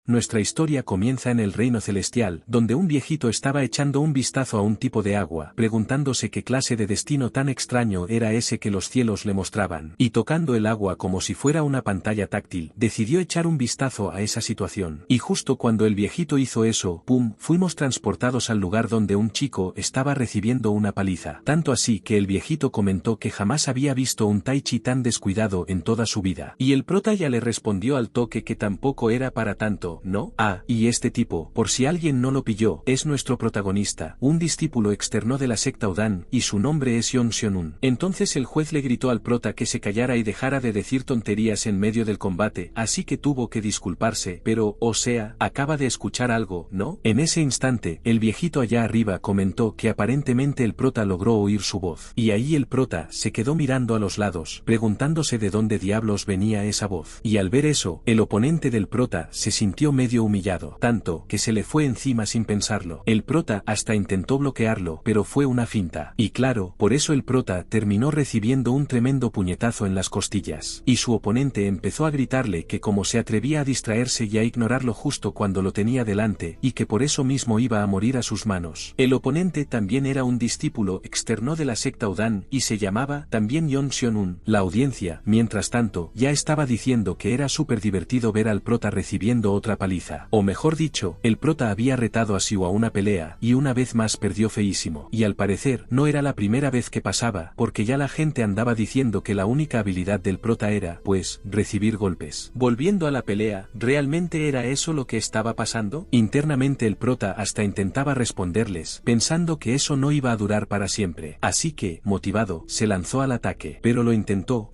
Nuestra historia comienza en el reino celestial, donde un viejito estaba echando un vistazo a un tipo de agua, preguntándose qué clase de destino tan extraño era ese que los cielos le mostraban, y tocando el agua como si fuera una pantalla táctil, decidió echar un vistazo a esa situación. Y justo cuando el viejito hizo eso, ¡pum!, fuimos transportados al lugar donde un chico estaba recibiendo una paliza. Tanto así que el viejito comentó que jamás había visto un Tai Chi tan descuidado en toda su vida. Y el prota ya le respondió al toque que tampoco era para tanto, ¿no? Y este tipo, por si alguien no lo pilló, es nuestro protagonista, un discípulo externo de la secta Odan, y su nombre es Yeon Seon-un. Entonces el juez le gritó al prota que se callara y dejara de decir tonterías en medio del combate, así que tuvo que disculparse, pero, o sea, acaba de escuchar algo, ¿no? En ese instante, el viejito allá arriba comentó que aparentemente el prota logró oír su voz. Y ahí el prota se quedó mirando a los lados, preguntándose de dónde diablos venía esa voz. Y al ver eso, el oponente del prota se sintió medio humillado, tanto que se le fue encima sin pensarlo. El prota hasta intentó bloquearlo, pero fue una finta. Y claro, por eso el prota terminó recibiendo un tremendo puñetazo en las costillas. Y su oponente empezó a gritarle que como se atrevía a distraerse y a ignorarlo justo cuando lo tenía delante, y que por eso mismo iba a morir a sus manos. El oponente también era un discípulo externo de la secta Odan, y se llamaba también Yeon Seon-un. La audiencia, mientras tanto, ya estaba diciendo que era súper divertido ver al prota recibiendo otra paliza. O mejor dicho, el prota había retado a Siu a una pelea, y una vez más perdió feísimo. Y al parecer, no era la primera vez que pasaba, porque ya la gente andaba diciendo que la única habilidad del prota era, pues, recibir golpes. Volviendo a la pelea, ¿realmente era eso lo que estaba pasando? Internamente el prota hasta intentaba responderles, pensando que eso no iba a durar para siempre. Así que, motivado, se lanzó al ataque. Pero lo intentó,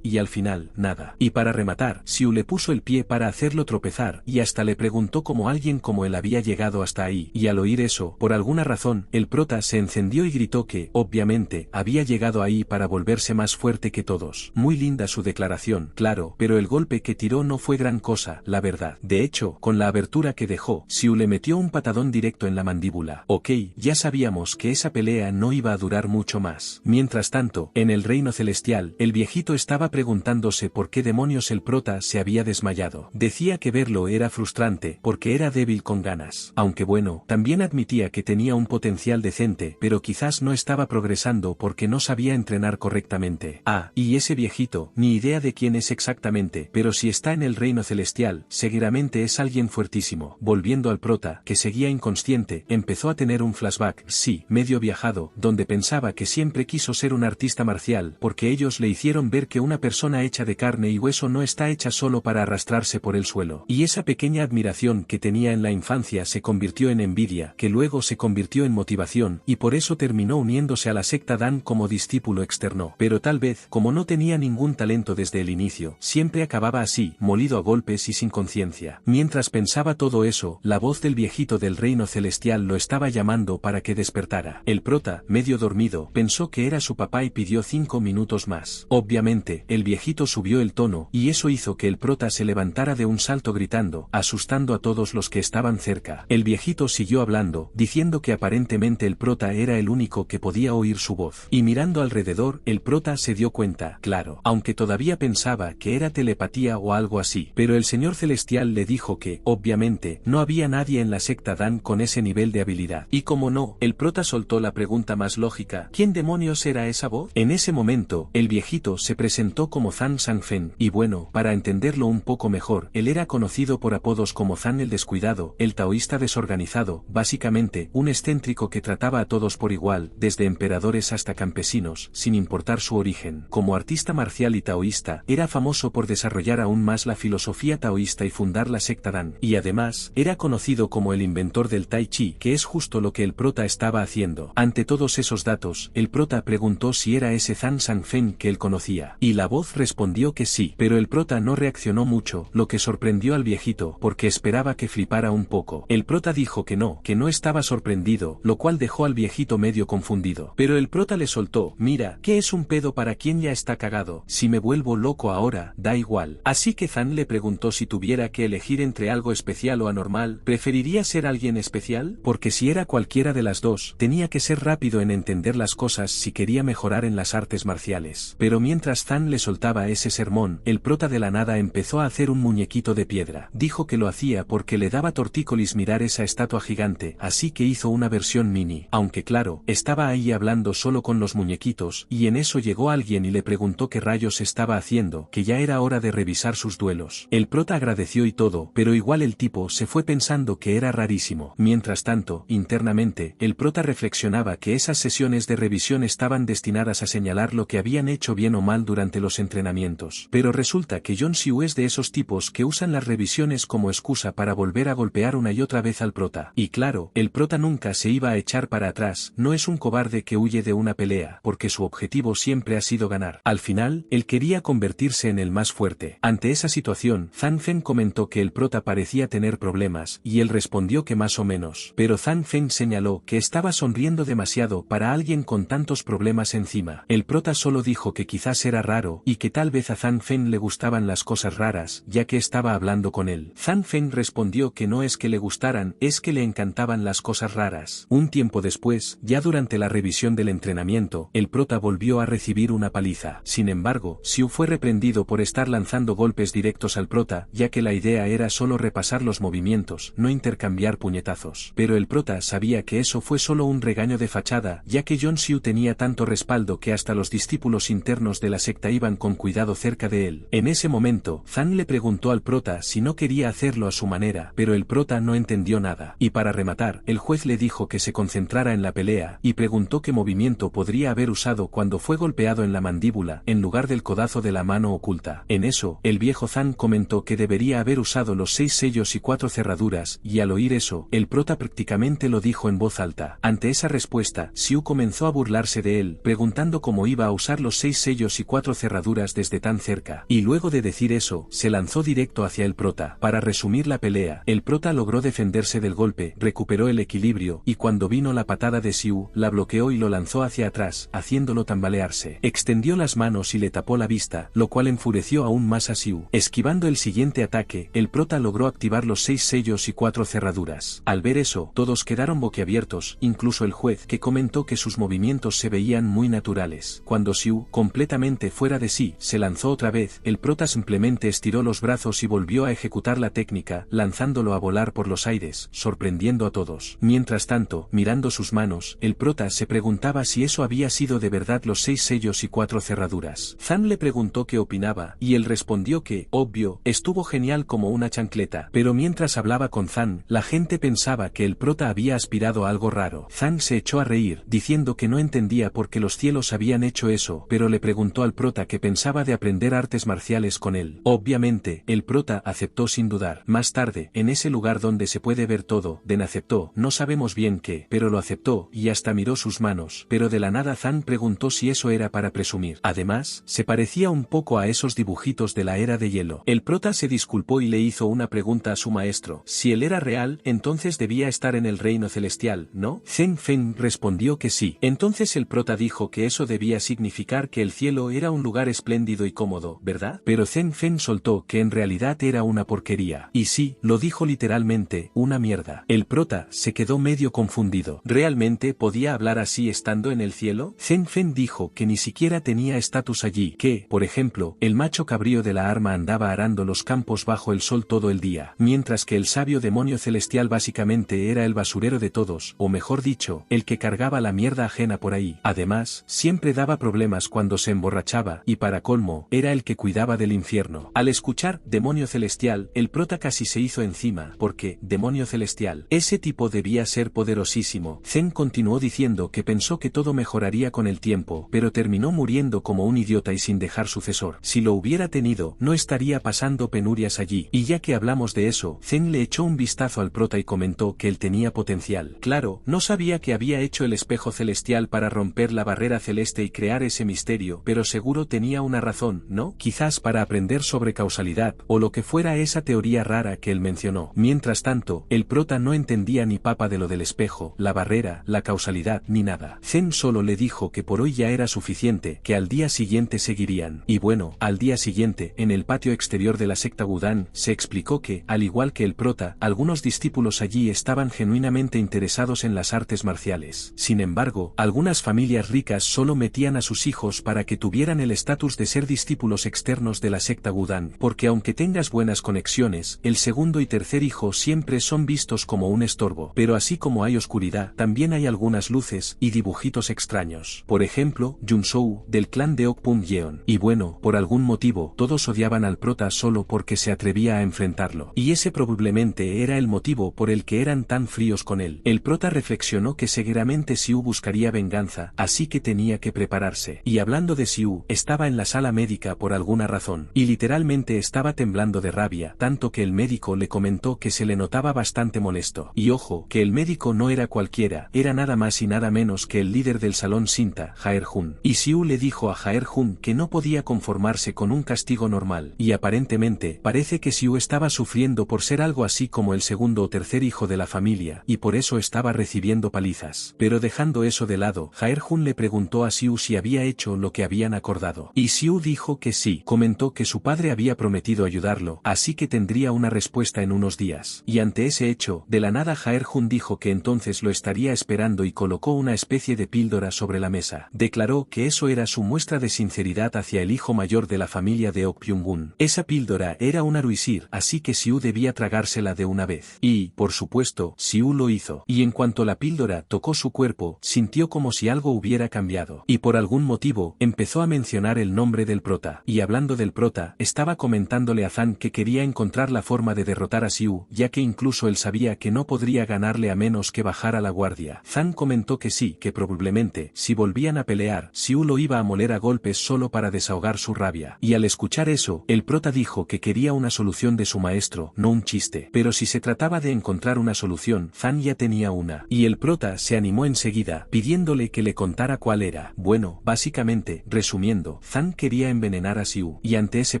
y al final, nada. Y para rematar, Siu le puso el pie para hacerlo tropezar, y hasta le preguntó cómo alguien como él había llegado hasta ahí. Y al oír eso, por alguna razón, el prota se encendió y gritó que, obviamente, había llegado ahí para volverse más fuerte que todos. Muy linda su declaración, claro, pero el golpe que tiró no fue gran cosa, la verdad. De hecho, con la abertura que dejó, Siu le metió un patadón directo en la mandíbula. Ok, ya sabíamos que esa pelea no iba a durar mucho más. Mientras tanto, en el reino celestial, el viejito estaba preguntándose por qué demonios el prota se había desmayado. Decía que verlo era frustrante, porque era débil con ganas. Aunque bueno, también admitía que tenía un potencial decente, pero quizás no estaba progresando porque no sabía entrenar correctamente. Y ese viejito, ni idea de quién es exactamente, pero si está en el reino celestial, seguramente es alguien fuertísimo. Volviendo al prota, que seguía inconsciente, empezó a tener un flashback, sí, medio viajado, donde pensaba que siempre quiso ser un artista marcial, porque ellos le hicieron ver que una persona hecha de carne y hueso no está hecha solo para arrastrarse por el suelo. Y esa pequeña admiración que tenía en la infancia se convirtió en envidia, que luego se convirtió en motivación, y por eso terminó uniéndose a la secta Dan como discípulo externo. Pero tal vez, como no tenía ningún talento desde el inicio, siempre acababa así, molido a golpes y sin conciencia. Mientras pensaba todo eso, la voz del viejito del reino celestial lo estaba llamando para que despertara. El prota, medio dormido, pensó que era su papá y pidió 5 minutos más. Obviamente, el viejito subió el tono, y eso hizo que el prota se levantara de un salto gritando, asustando a todos los que estaban cerca. El viejito siguió hablando, diciendo que aparentemente el prota era el único que podía oír su voz. Y mirando alrededor, el prota se dio cuenta, claro, aunque todavía pensaba que era telepatía o algo así. Pero el señor celestial le dijo que, obviamente, no había nadie en la secta Dan con ese nivel de habilidad. Y como no, el prota soltó la pregunta más lógica, ¿quién demonios era esa voz? En ese momento, el viejito se presentó como Zan Sangfen, y bueno, para entenderlo un poco mejor, él era conocido por apodos como Zan el descuidado, el taoísta desorganizado, básicamente, un excéntrico que trataba a todos por igual, desde emperadores hasta campesinos, sin importar su origen. Como artista marcial y taoísta, era famoso por desarrollar aún más la filosofía taoísta y fundar la secta Dan, y además, era conocido como el inventor del Tai Chi, que es justo lo que el prota estaba haciendo. Ante todos esos datos, el prota preguntó si era ese Zan Sangfen que él conocía, y la voz respondió que sí, pero el prota no reaccionó mucho, lo que sorprendió al viejito, porque esperaba que flipara un poco. El prota dijo que no estaba sorprendido, lo cual dejó al viejito medio confundido. Pero el prota le soltó, mira, ¿qué es un pedo para quien ya está cagado? Si me vuelvo loco ahora, da igual. Así que Zan le preguntó si tuviera que elegir entre algo especial o anormal, ¿preferiría ser alguien especial? Porque si era cualquiera de las dos, tenía que ser rápido en entender las cosas si quería mejorar en las artes marciales. Pero mientras Zan le soltaba ese sermón, el prota de la nada empezó a hacer un muñequito muñequito de piedra. Dijo que lo hacía porque le daba tortícolis mirar esa estatua gigante, así que hizo una versión mini. Aunque claro, estaba ahí hablando solo con los muñequitos, y en eso llegó alguien y le preguntó qué rayos estaba haciendo, que ya era hora de revisar sus duelos. El prota agradeció y todo, pero igual el tipo se fue pensando que era rarísimo. Mientras tanto, internamente, el prota reflexionaba que esas sesiones de revisión estaban destinadas a señalar lo que habían hecho bien o mal durante los entrenamientos. Pero resulta que John Siu es de esos tipos que usan las revisiones como excusa para volver a golpear una y otra vez al prota. Y claro, el prota nunca se iba a echar para atrás, no es un cobarde que huye de una pelea, porque su objetivo siempre ha sido ganar. Al final, él quería convertirse en el más fuerte. Ante esa situación, Zhang Feng comentó que el prota parecía tener problemas, y él respondió que más o menos. Pero Zhang Feng señaló que estaba sonriendo demasiado para alguien con tantos problemas encima. El prota solo dijo que quizás era raro, y que tal vez a Zhang Feng le gustaban las cosas raras, ya que estaba hablando con él. Zhang Feng respondió que no es que le gustaran, es que le encantaban las cosas raras. Un tiempo después, ya durante la revisión del entrenamiento, el prota volvió a recibir una paliza. Sin embargo, Xiu fue reprendido por estar lanzando golpes directos al prota, ya que la idea era solo repasar los movimientos, no intercambiar puñetazos. Pero el prota sabía que eso fue solo un regaño de fachada, ya que John Siu tenía tanto respaldo que hasta los discípulos internos de la secta iban con cuidado cerca de él. En ese momento, Zhang le preguntó al prota si no quería hacerlo a su manera, pero el prota no entendió nada. Y para rematar, el juez le dijo que se concentrara en la pelea, y preguntó qué movimiento podría haber usado cuando fue golpeado en la mandíbula, en lugar del codazo de la mano oculta. En eso, el viejo Zhang comentó que debería haber usado los 6 sellos y 4 cerraduras, y al oír eso, el prota prácticamente lo dijo en voz alta. Ante esa respuesta, Xiu comenzó a burlarse de él, preguntando cómo iba a usar los 6 sellos y 4 cerraduras desde tan cerca. Y luego de decir eso, se lanzó directo hacia el prota. Para resumir la pelea, el prota logró defenderse del golpe, recuperó el equilibrio, y cuando vino la patada de Xiu, la bloqueó y lo lanzó hacia atrás, haciéndolo tambalearse. Extendió las manos y le tapó la vista, lo cual enfureció aún más a Xiu. Esquivando el siguiente ataque, el prota logró activar los 6 sellos y 4 cerraduras. Al ver eso, todos quedaron boquiabiertos, incluso el juez, que comentó que sus movimientos se veían muy naturales. Cuando Xiu, completamente fuera de sí, se lanzó otra vez, el prota simplemente estiró los brazos y volvió a ejecutar la técnica, lanzándolo a volar por los aires, sorprendiendo a todos. Mientras tanto, mirando sus manos, el prota se preguntaba si eso había sido de verdad los 6 sellos y 4 cerraduras. Zhang le preguntó qué opinaba, y él respondió que, obvio, estuvo genial como una chancleta. Pero mientras hablaba con Zhang, la gente pensaba que el prota había aspirado a algo raro. Zhang se echó a reír, diciendo que no entendía por qué los cielos habían hecho eso, pero le preguntó al prota que pensaba de aprender artes marciales con él. Obviamente, el prota aceptó sin dudar. Más tarde, en ese lugar donde se puede ver todo, Den aceptó, no sabemos bien qué, pero lo aceptó, y hasta miró sus manos, pero de la nada Zhang preguntó si eso era para presumir. Además, se parecía un poco a esos dibujitos de la era de hielo. El prota se disculpó y le hizo una pregunta a su maestro. Si él era real, entonces debía estar en el reino celestial, ¿no? Zhang Feng respondió que sí. Entonces el prota dijo que eso debía significar que el cielo era un lugar espléndido y cómodo, ¿verdad? Pero Zhang Feng soltó que en realidad era una porquería. Y sí, lo dijo literalmente, una mierda. El prota se quedó medio confundido. ¿Realmente podía hablar así estando en el cielo? Zhang Feng dijo que ni siquiera tenía estatus allí, que, por ejemplo, el macho cabrío de la arma andaba arando los campos bajo el sol todo el día, mientras que el sabio demonio celestial básicamente era el basurero de todos, o mejor dicho, el que cargaba la mierda ajena por ahí. Además, siempre daba problemas cuando se emborrachaba, y para colmo, era el que cuidaba del infierno. Al escuchar demonio celestial, el prota casi se hizo encima, porque, demonio celestial, ese tipo debía ser poderosísimo. Zen continuó diciendo que pensó que todo mejoraría con el tiempo, pero terminó muriendo como un idiota y sin dejar sucesor. Si lo hubiera tenido, no estaría pasando penurias allí. Y ya que hablamos de eso, Zen le echó un vistazo al prota y comentó que él tenía potencial. Claro, no sabía que había hecho el espejo celestial para romper la barrera celeste y crear ese misterio, pero seguro tenía una razón, ¿no? Quizás para aprender sobre causalidad, o lo que fuera esa teoría rara que él mencionó. Mientras tanto, el prota no entendía ni papa de lo del espejo, la barrera, la causalidad, ni nada. Zen solo le dijo que por hoy ya era suficiente, que al día siguiente seguirían. Y bueno, al día siguiente, en el patio exterior de la secta Wudang, se explicó que, al igual que el prota, algunos discípulos allí estaban genuinamente interesados en las artes marciales. Sin embargo, algunas familias ricas solo metían a sus hijos para que tuvieran el estatus de ser discípulos externos de la secta Wudang, porque aunque tengas buenas conexiones, el segundo y tercer hijo siempre son vistos como un estorbo. Pero así como hay oscuridad, también hay algunas luces y dibujitos extraños. Por ejemplo, Junshou, del clan de Ok-Pung Yeon. Y bueno, por algún motivo, todos odiaban al prota solo porque se atrevía a enfrentarlo. Y ese probablemente era el motivo por el que eran tan fríos con él. El prota reflexionó que seguramente Xiu buscaría venganza, así que tenía que prepararse. Y hablando de Xiu, estaba en la sala médica por alguna razón, y literalmente estaba temblando de rabia, tanto que el médico le comentó que se le notaba bastante molesto. Y ojo, que el médico no era cualquiera, era nada más y nada menos que el líder del salón Sinta, Jae-Jun. Y Xiu le dijo a Jae-Jun que no podía conformarse con un castigo normal, y aparentemente, parece que Xiu estaba sufriendo por ser algo así como el segundo o tercer hijo de la familia, y por eso estaba recibiendo palizas. Pero dejando eso de lado, Jae-Jun le preguntó a Xiu si había hecho lo que habían acordado. Y Xiu dijo que sí, comentó que su padre había prometido ayudarlo, así que tendría una respuesta en unos días. Y ante ese hecho, de la nada Jae-Jun dijo que entonces lo estaría esperando y colocó una especie de píldora sobre la mesa. Declaró que eso era su muestra de sinceridad hacia el hijo mayor de la familia de Ok Pyung-gun. Esa píldora era un aruisir, así que Xiu debía tragársela de una vez. Y, por supuesto, Xiu lo hizo. Y en cuanto la píldora tocó su cuerpo, sintió como si algo hubiera cambiado. Y por algún motivo, empezó a mencionar el nombre del prota. Y hablando del prota, estaba comentándole a Zan que quería encontrar la forma de derrotar a Xiu, ya que incluso él sabía que no podría ganarle a menos que bajara la guardia. Zan comentó que sí, que probablemente, si volvían a pelear, Xiu lo iba a moler a golpes solo para desahogar su rabia. Y al escuchar eso, el prota dijo que quería una solución de su maestro, no un chiste. Pero si se trataba de encontrar una solución, Zan ya tenía una. Y el prota se animó enseguida, pidiéndole que le contara cuál era. Bueno, básicamente, resumiendo, Zan quería envenenar a Xiu. Y ante ese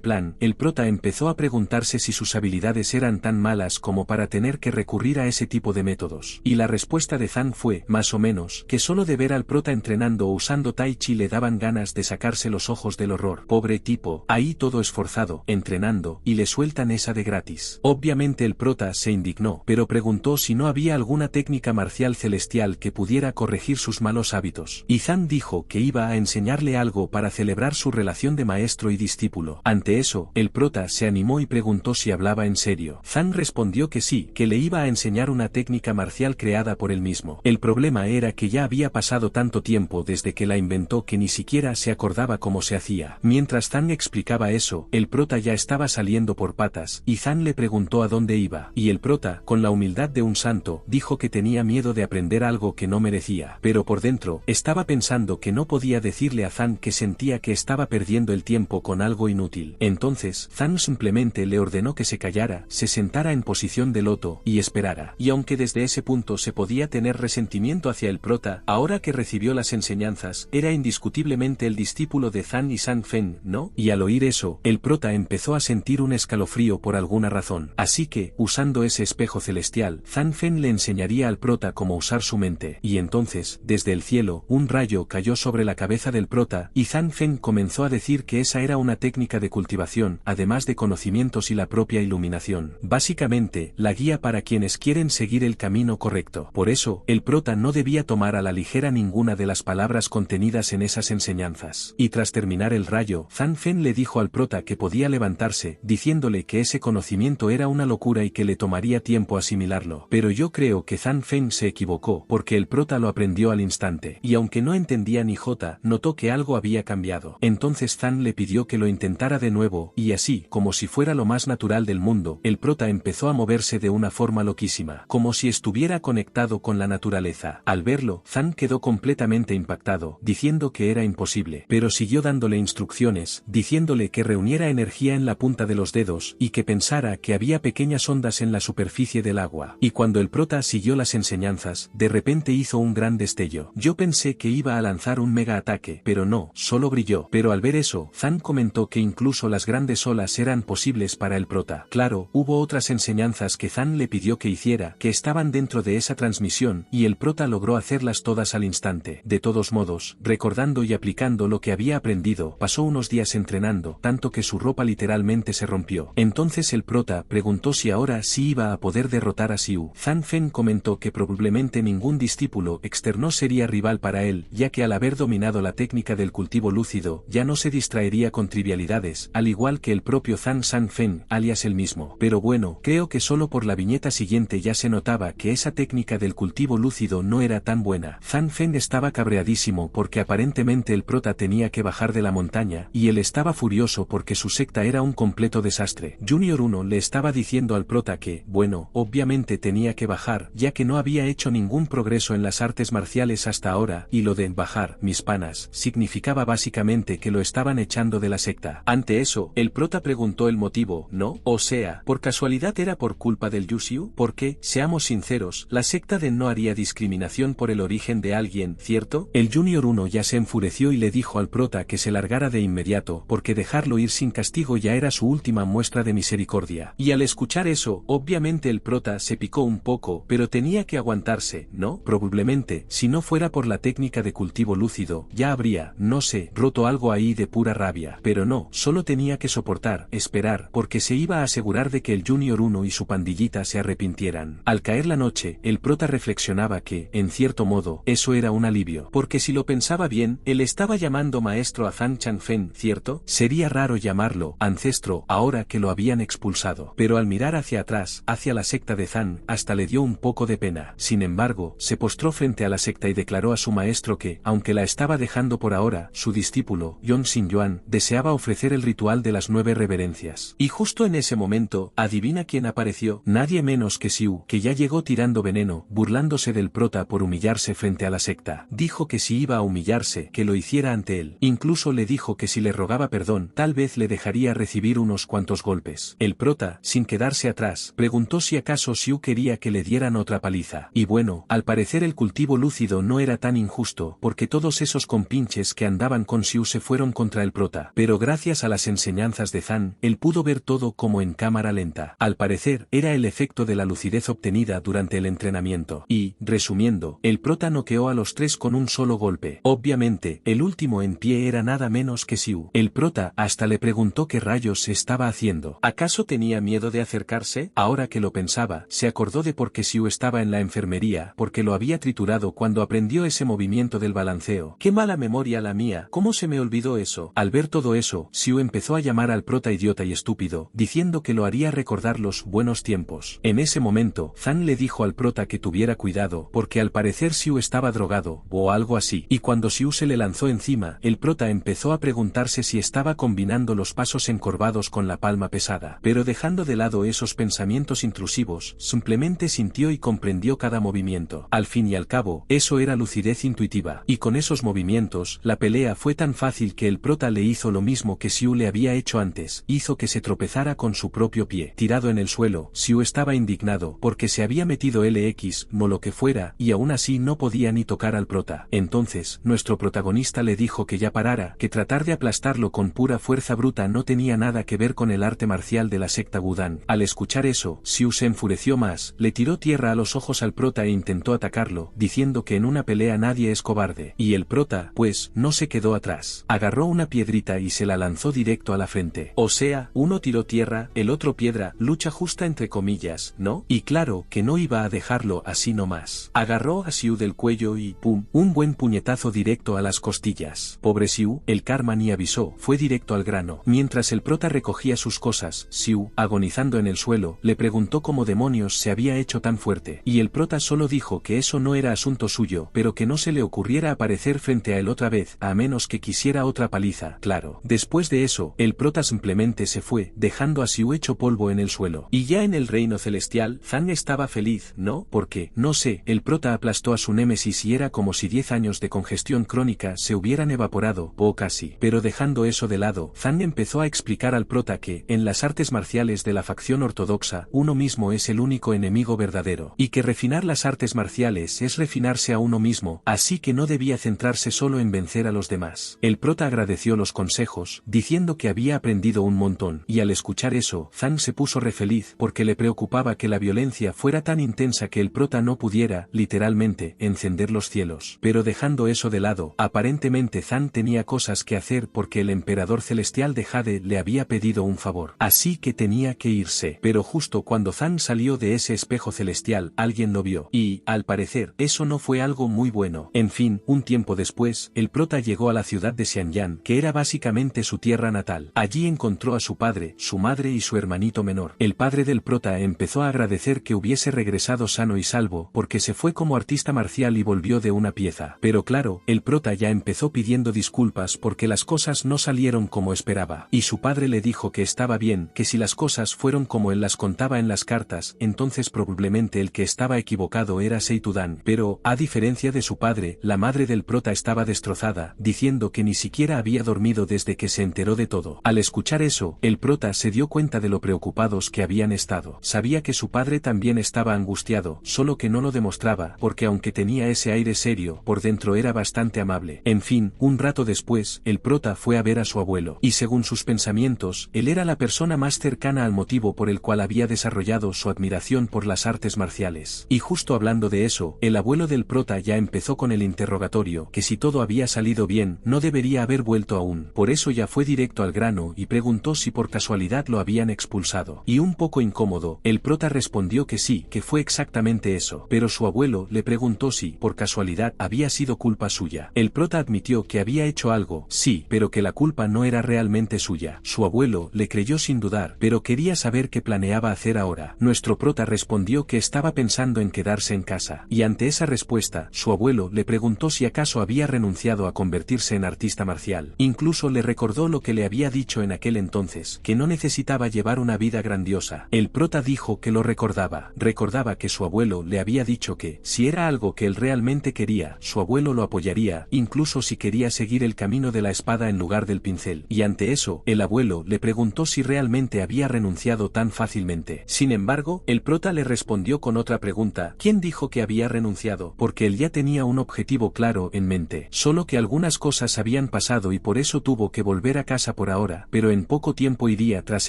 plan, el prota empezó a preguntarse si sus habilidades eran tan malas como para tener que recurrir a ese tipo de métodos. Y la respuesta de Zan fue, más o menos, que solo de ver al prota entrenando o usando tai chi le daban ganas de sacarse los ojos del horror. Pobre tipo, ahí todo esforzado, entrenando, y le sueltan esa de gratis. Obviamente el prota se indignó, pero preguntó si no había alguna técnica marcial celestial que pudiera corregir sus malos hábitos. Y Zan dijo que iba a enseñarle algo para celebrar su relación de maestro y discípulo. Ante eso, el prota se animó y preguntó si hablaba en serio. Zan respondió que sí, que le iba a enseñar una técnica marcial creada por él mismo. El problema era que ya había pasado tanto tiempo desde que la inventó que ni siquiera se acordaba cómo se hacía. Mientras Zan explicaba eso, el prota ya estaba saliendo por patas, y Zan le preguntó a dónde iba. Y el prota, con la humildad de un santo, dijo que tenía miedo de aprender algo que no merecía. Pero por dentro, estaba pensando que no podía decirle a Zan que sentía que estaba perdiendo el tiempo con algo inútil. Entonces, Zan simplemente le ordenó que se callara, se sentara en posición de loto, y esperara. Y aunque desde ese punto se podía tener resentimiento hacia el prota, ahora que recibió las enseñanzas, era indiscutiblemente el discípulo de Zan y Sang Fen, ¿no? Y al oír eso, el prota empezó a sentir un escalofrío por alguna razón. Así que, usando ese espejo celestial, Zan Fen le enseñaría al prota cómo usar su mente. Y entonces, desde el cielo, un rayo cayó sobre la cabeza del prota, y Zan Fen comenzó a decir que esa era una técnica de cultivación, además de conocimientos y la propia iluminación. Básicamente, la guía para quienes quieren seguir el camino correcto. Por eso, el prota no debía tomar a la ligera ninguna de las palabras contenidas en esas enseñanzas. Y tras terminar el rayo, Zan Fen le dijo al prota que podía levantarse, diciéndole que ese conocimiento era una locura y que le tomaría tiempo asimilarlo. Pero yo creo que Zan Fen se equivocó, porque el prota lo aprendió al instante. Y aunque no entendía ni jota, notó que algo había cambiado. Entonces Zan le pidió que lo intentara de nuevo, y así, como si fuera lo más natural del mundo, el prota empezó a moverse de una forma loquísima, como si estuviera conectado con la naturaleza. Al verlo, Zan quedó completamente impactado, diciendo que era imposible, pero siguió dándole instrucciones, diciéndole que reuniera energía en la punta de los dedos, y que pensara que había pequeñas ondas en la superficie del agua. Y cuando el prota siguió las enseñanzas, de repente hizo un gran destello. Yo pensé que iba a lanzar un mega ataque, pero no, solo brilló. Pero al ver eso, Zan comentó que incluso las grandes olas eran posibles para el prota. Claro, hubo otras enseñanzas que Zan le pidió que hiciera, que estaban dentro de esa transmisión, y el prota logró hacerlas todas al instante. De todos modos, recordando y aplicando lo que había aprendido, pasó unos días entrenando, tanto que su ropa literalmente se rompió. Entonces el prota preguntó si ahora sí iba a poder derrotar a Xiu. Zan Fen comentó que probablemente ningún discípulo externo sería rival para él, ya que al haber dominado la técnica del cultivo lúcido, ya no se distraería con trivialidades, al igual que el propio Zan Zhang Sanfen, alias el mismo. Pero bueno, creo que solo por la viñeta siguiente ya se notaba que esa técnica del cultivo lúcido no era tan buena. Zhang Fen estaba cabreadísimo porque aparentemente el prota tenía que bajar de la montaña, y él estaba furioso porque su secta era un completo desastre. Junior 1 le estaba diciendo al prota que, bueno, obviamente tenía que bajar, ya que no había hecho ningún progreso en las artes marciales hasta ahora, y lo de bajar, mis panas, significaba básicamente que lo estaban echando de la secta. Ante eso, el prota preguntó el motivo, ¿no? O sea, ¿por casualidad era por culpa del Yuxiu? Porque, seamos sinceros, la secta de no haría discriminación por el origen de alguien, ¿cierto? El Junior 1 ya se enfureció y le dijo al prota que se largara de inmediato, porque dejarlo ir sin castigo ya era su última muestra de misericordia. Y al escuchar eso, obviamente el prota se picó un poco, pero tenía que aguantarse, ¿no? Probablemente, si no fuera por la técnica de cultivo lúcido, ya habría, no sé, roto algo ahí de pura rabia. Pero no, solo tenía que soportar, esperar, porque se iba a asegurar de que el Junior 1 y su pandillita se arrepintieran. Al caer la noche, el prota reflexionaba que, en cierto modo, eso era un alivio. Porque si lo pensaba bien, él estaba llamando maestro a Zhang Changfen, ¿cierto? Sería raro llamarlo ancestro ahora que lo habían expulsado. Pero al mirar hacia atrás, hacia la secta de Zhang, hasta le dio un poco de pena. Sin embargo, se postró frente a la secta y declaró a su maestro que, aunque la estaba dejando por ahora, su discípulo, Yon Xin Yuan, deseaba ofrecer el ritual de las 9 reverencias. Y justo en ese momento, adivina quién apareció, nadie menos que Xiu, que ya llegó tirando veneno, burlándose del prota por humillarse frente a la secta. Dijo que si iba a humillarse, que lo hiciera ante él. Incluso le dijo que si le rogaba perdón, tal vez le dejaría recibir unos cuantos golpes. El prota, sin quedarse atrás, preguntó si acaso Xiu quería que le dieran otra paliza. Y bueno, al parecer el cultivo lúcido no era tan injusto, porque todos esos compinches que andaban con Xiu se fueron contra el prota. Pero gracias a las enseñanzas de Zhang, él pudo ver todo como en cámara lenta. Al parecer, era el efecto de la lucidez obtenida durante el entrenamiento. Y, resumiendo, el prota noqueó a los 3 con un solo golpe. Obviamente, el último en pie era nada menos que Xiu. El prota hasta le preguntó qué rayos estaba haciendo. ¿Acaso tenía miedo de acercarse? Ahora que lo pensaba, se acordó de por qué Xiu estaba en la enfermería, porque lo había triturado cuando aprendió ese movimiento del balanceo. ¡Qué mala memoria la mía! ¿Cómo se me olvidó eso? Al ver todo eso, Xiu empezó a llamar al prota idiota y estúpido, diciendo que lo haría recordar los buenos tiempos. En ese momento, Zhang le dijo al prota que tuviera cuidado, porque al parecer Xiu estaba drogado, o algo así. Y cuando Xiu se le lanzó encima, el prota empezó a preguntarse si estaba combinando los pasos encorvados con la palma pesada. Pero dejando de lado esos pensamientos intrusivos, simplemente sintió y comprendió cada movimiento. Al fin y al cabo, eso era lucidez intuitiva. Y con esos movimientos, la pelea fue tan fácil que el prota le hizo lo mismo que Xiu le había hecho antes, hizo que se tropezara con su propio pie. Tirado en el suelo, Xiu estaba indignado porque se había metido LX, o lo que fuera, y aún así no podía ni tocar al prota. Entonces, nuestro protagonista le dijo que ya parara, que tratar de aplastarlo con pura fuerza bruta no tenía nada que ver con el arte marcial de la secta Wudang. Al escuchar eso, Xiu se enfureció más, le tiró tierra a los ojos al prota e intentó atacarlo, diciendo que en una pelea nadie es cobarde. Y el prota, pues, no se quedó atrás. Agarró una piedrita y se la lanzó directo a la frente. O sea, uno tiró tierra, el otro piedra, lucha justa entre comillas, ¿no? Y claro, que no iba a dejarlo así nomás. Agarró a Xiu del cuello y, ¡pum!, un buen puñetazo directo a las costillas. Pobre Xiu, el karma ni avisó, fue directo al grano. Mientras el prota recogía sus cosas, Xiu, agonizando en el suelo, le preguntó cómo demonios se había hecho tan fuerte. Y el prota solo dijo que eso no era asunto suyo, pero que no se le ocurriera aparecer frente a él otra vez, a menos que quisiera otra paliza, claro. Después de eso, el prota simplemente se fue, dejando a Xiu hecho polvo en el suelo. Y ya en el reino celestial, Zhang estaba feliz, ¿no? Porque, no sé, el prota aplastó a su némesis y era como si 10 años de congestión crónica se hubieran evaporado, o casi. Pero dejando eso de lado, Zhang empezó a explicar al prota que, en las artes marciales de la facción ortodoxa, uno mismo es el único enemigo verdadero, y que refinar las artes marciales es refinarse a uno mismo, así que no debía centrarse solo en vencer a los demás. El prota agradeció los consejos, diciendo que había aprendido un montón, y al escuchar eso, Zhang se puso refeliz porque le preocupaba que la violencia fuera tan intensa que el prota no pudiera, literalmente, encender los cielos. Pero dejando eso de lado, aparentemente Zhang tenía cosas que hacer porque el emperador celestial de Jade le había pedido un favor. Así que tenía que irse. Pero justo cuando Zhang salió de ese espejo celestial, alguien lo vio. Y, al parecer, eso no fue algo muy bueno. En fin, un tiempo después, el prota llegó a la ciudad de Xianyang, que era básicamente su tierra natal. Allí encontró a su padre, su madre y su hermanito menor. El padre del prota empezó a agradecer que hubiese regresado sano y salvo porque se fue como artista marcial y volvió de una pieza. Pero claro, el prota ya empezó pidiendo disculpas porque las cosas no salieron como esperaba. Y su padre le dijo que estaba bien, que si las cosas fueron como él las contaba en las cartas, entonces probablemente el que estaba equivocado era Seitudán. Pero, a diferencia de su padre, la madre del prota estaba destrozada, diciendo que ni siquiera había dormido desde que se enteró de todo. Al escuchar eso, el prota se dio cuenta de lo preocupados que habían estado. Sabía que su padre también estaba angustiado, solo que no lo demostraba, porque aunque tenía ese aire serio, por dentro era bastante amable. En fin, un rato después, el prota fue a ver a su abuelo, y según sus pensamientos, él era la persona más cercana al motivo por el cual había desarrollado su admiración por las artes marciales. Y justo hablando de eso, el abuelo del prota ya empezó con el interrogatorio, que si todo había salido bien, no debería haber vuelto aún. Por eso ya fue directo al grano y preguntó si por casualidad lo habían expulsado. Y un poco incómodo, el prota respondió que sí, que fue exactamente eso. Pero su abuelo le preguntó si, por casualidad, había sido culpa suya. El prota admitió que había hecho algo, sí, pero que la culpa no era realmente suya. Su abuelo le creyó sin dudar, pero quería saber qué planeaba hacer ahora. Nuestro prota respondió que estaba pensando en quedarse en casa. Y ante esa respuesta, su abuelo le preguntó si acaso había renunciado a convertirse en artista marcial. Incluso le recordó lo que le había dicho en aquel entonces, que no necesitaba llevar una vida grandiosa. El prota dijo que lo recordaba. Recordaba que su abuelo le había dicho que, si era algo que él realmente quería, su abuelo lo apoyaría, incluso si quería seguir el camino de la espada en lugar del pincel. Y ante eso, el abuelo le preguntó si realmente había renunciado tan fácilmente. Sin embargo, el prota le respondió con otra pregunta: ¿quién dijo que había renunciado? Porque él ya tenía un objetivo claro en mente, solo que algunas cosas habían pasado y por eso tuvo que volver a casa por ahora, pero en poco tiempo iría tras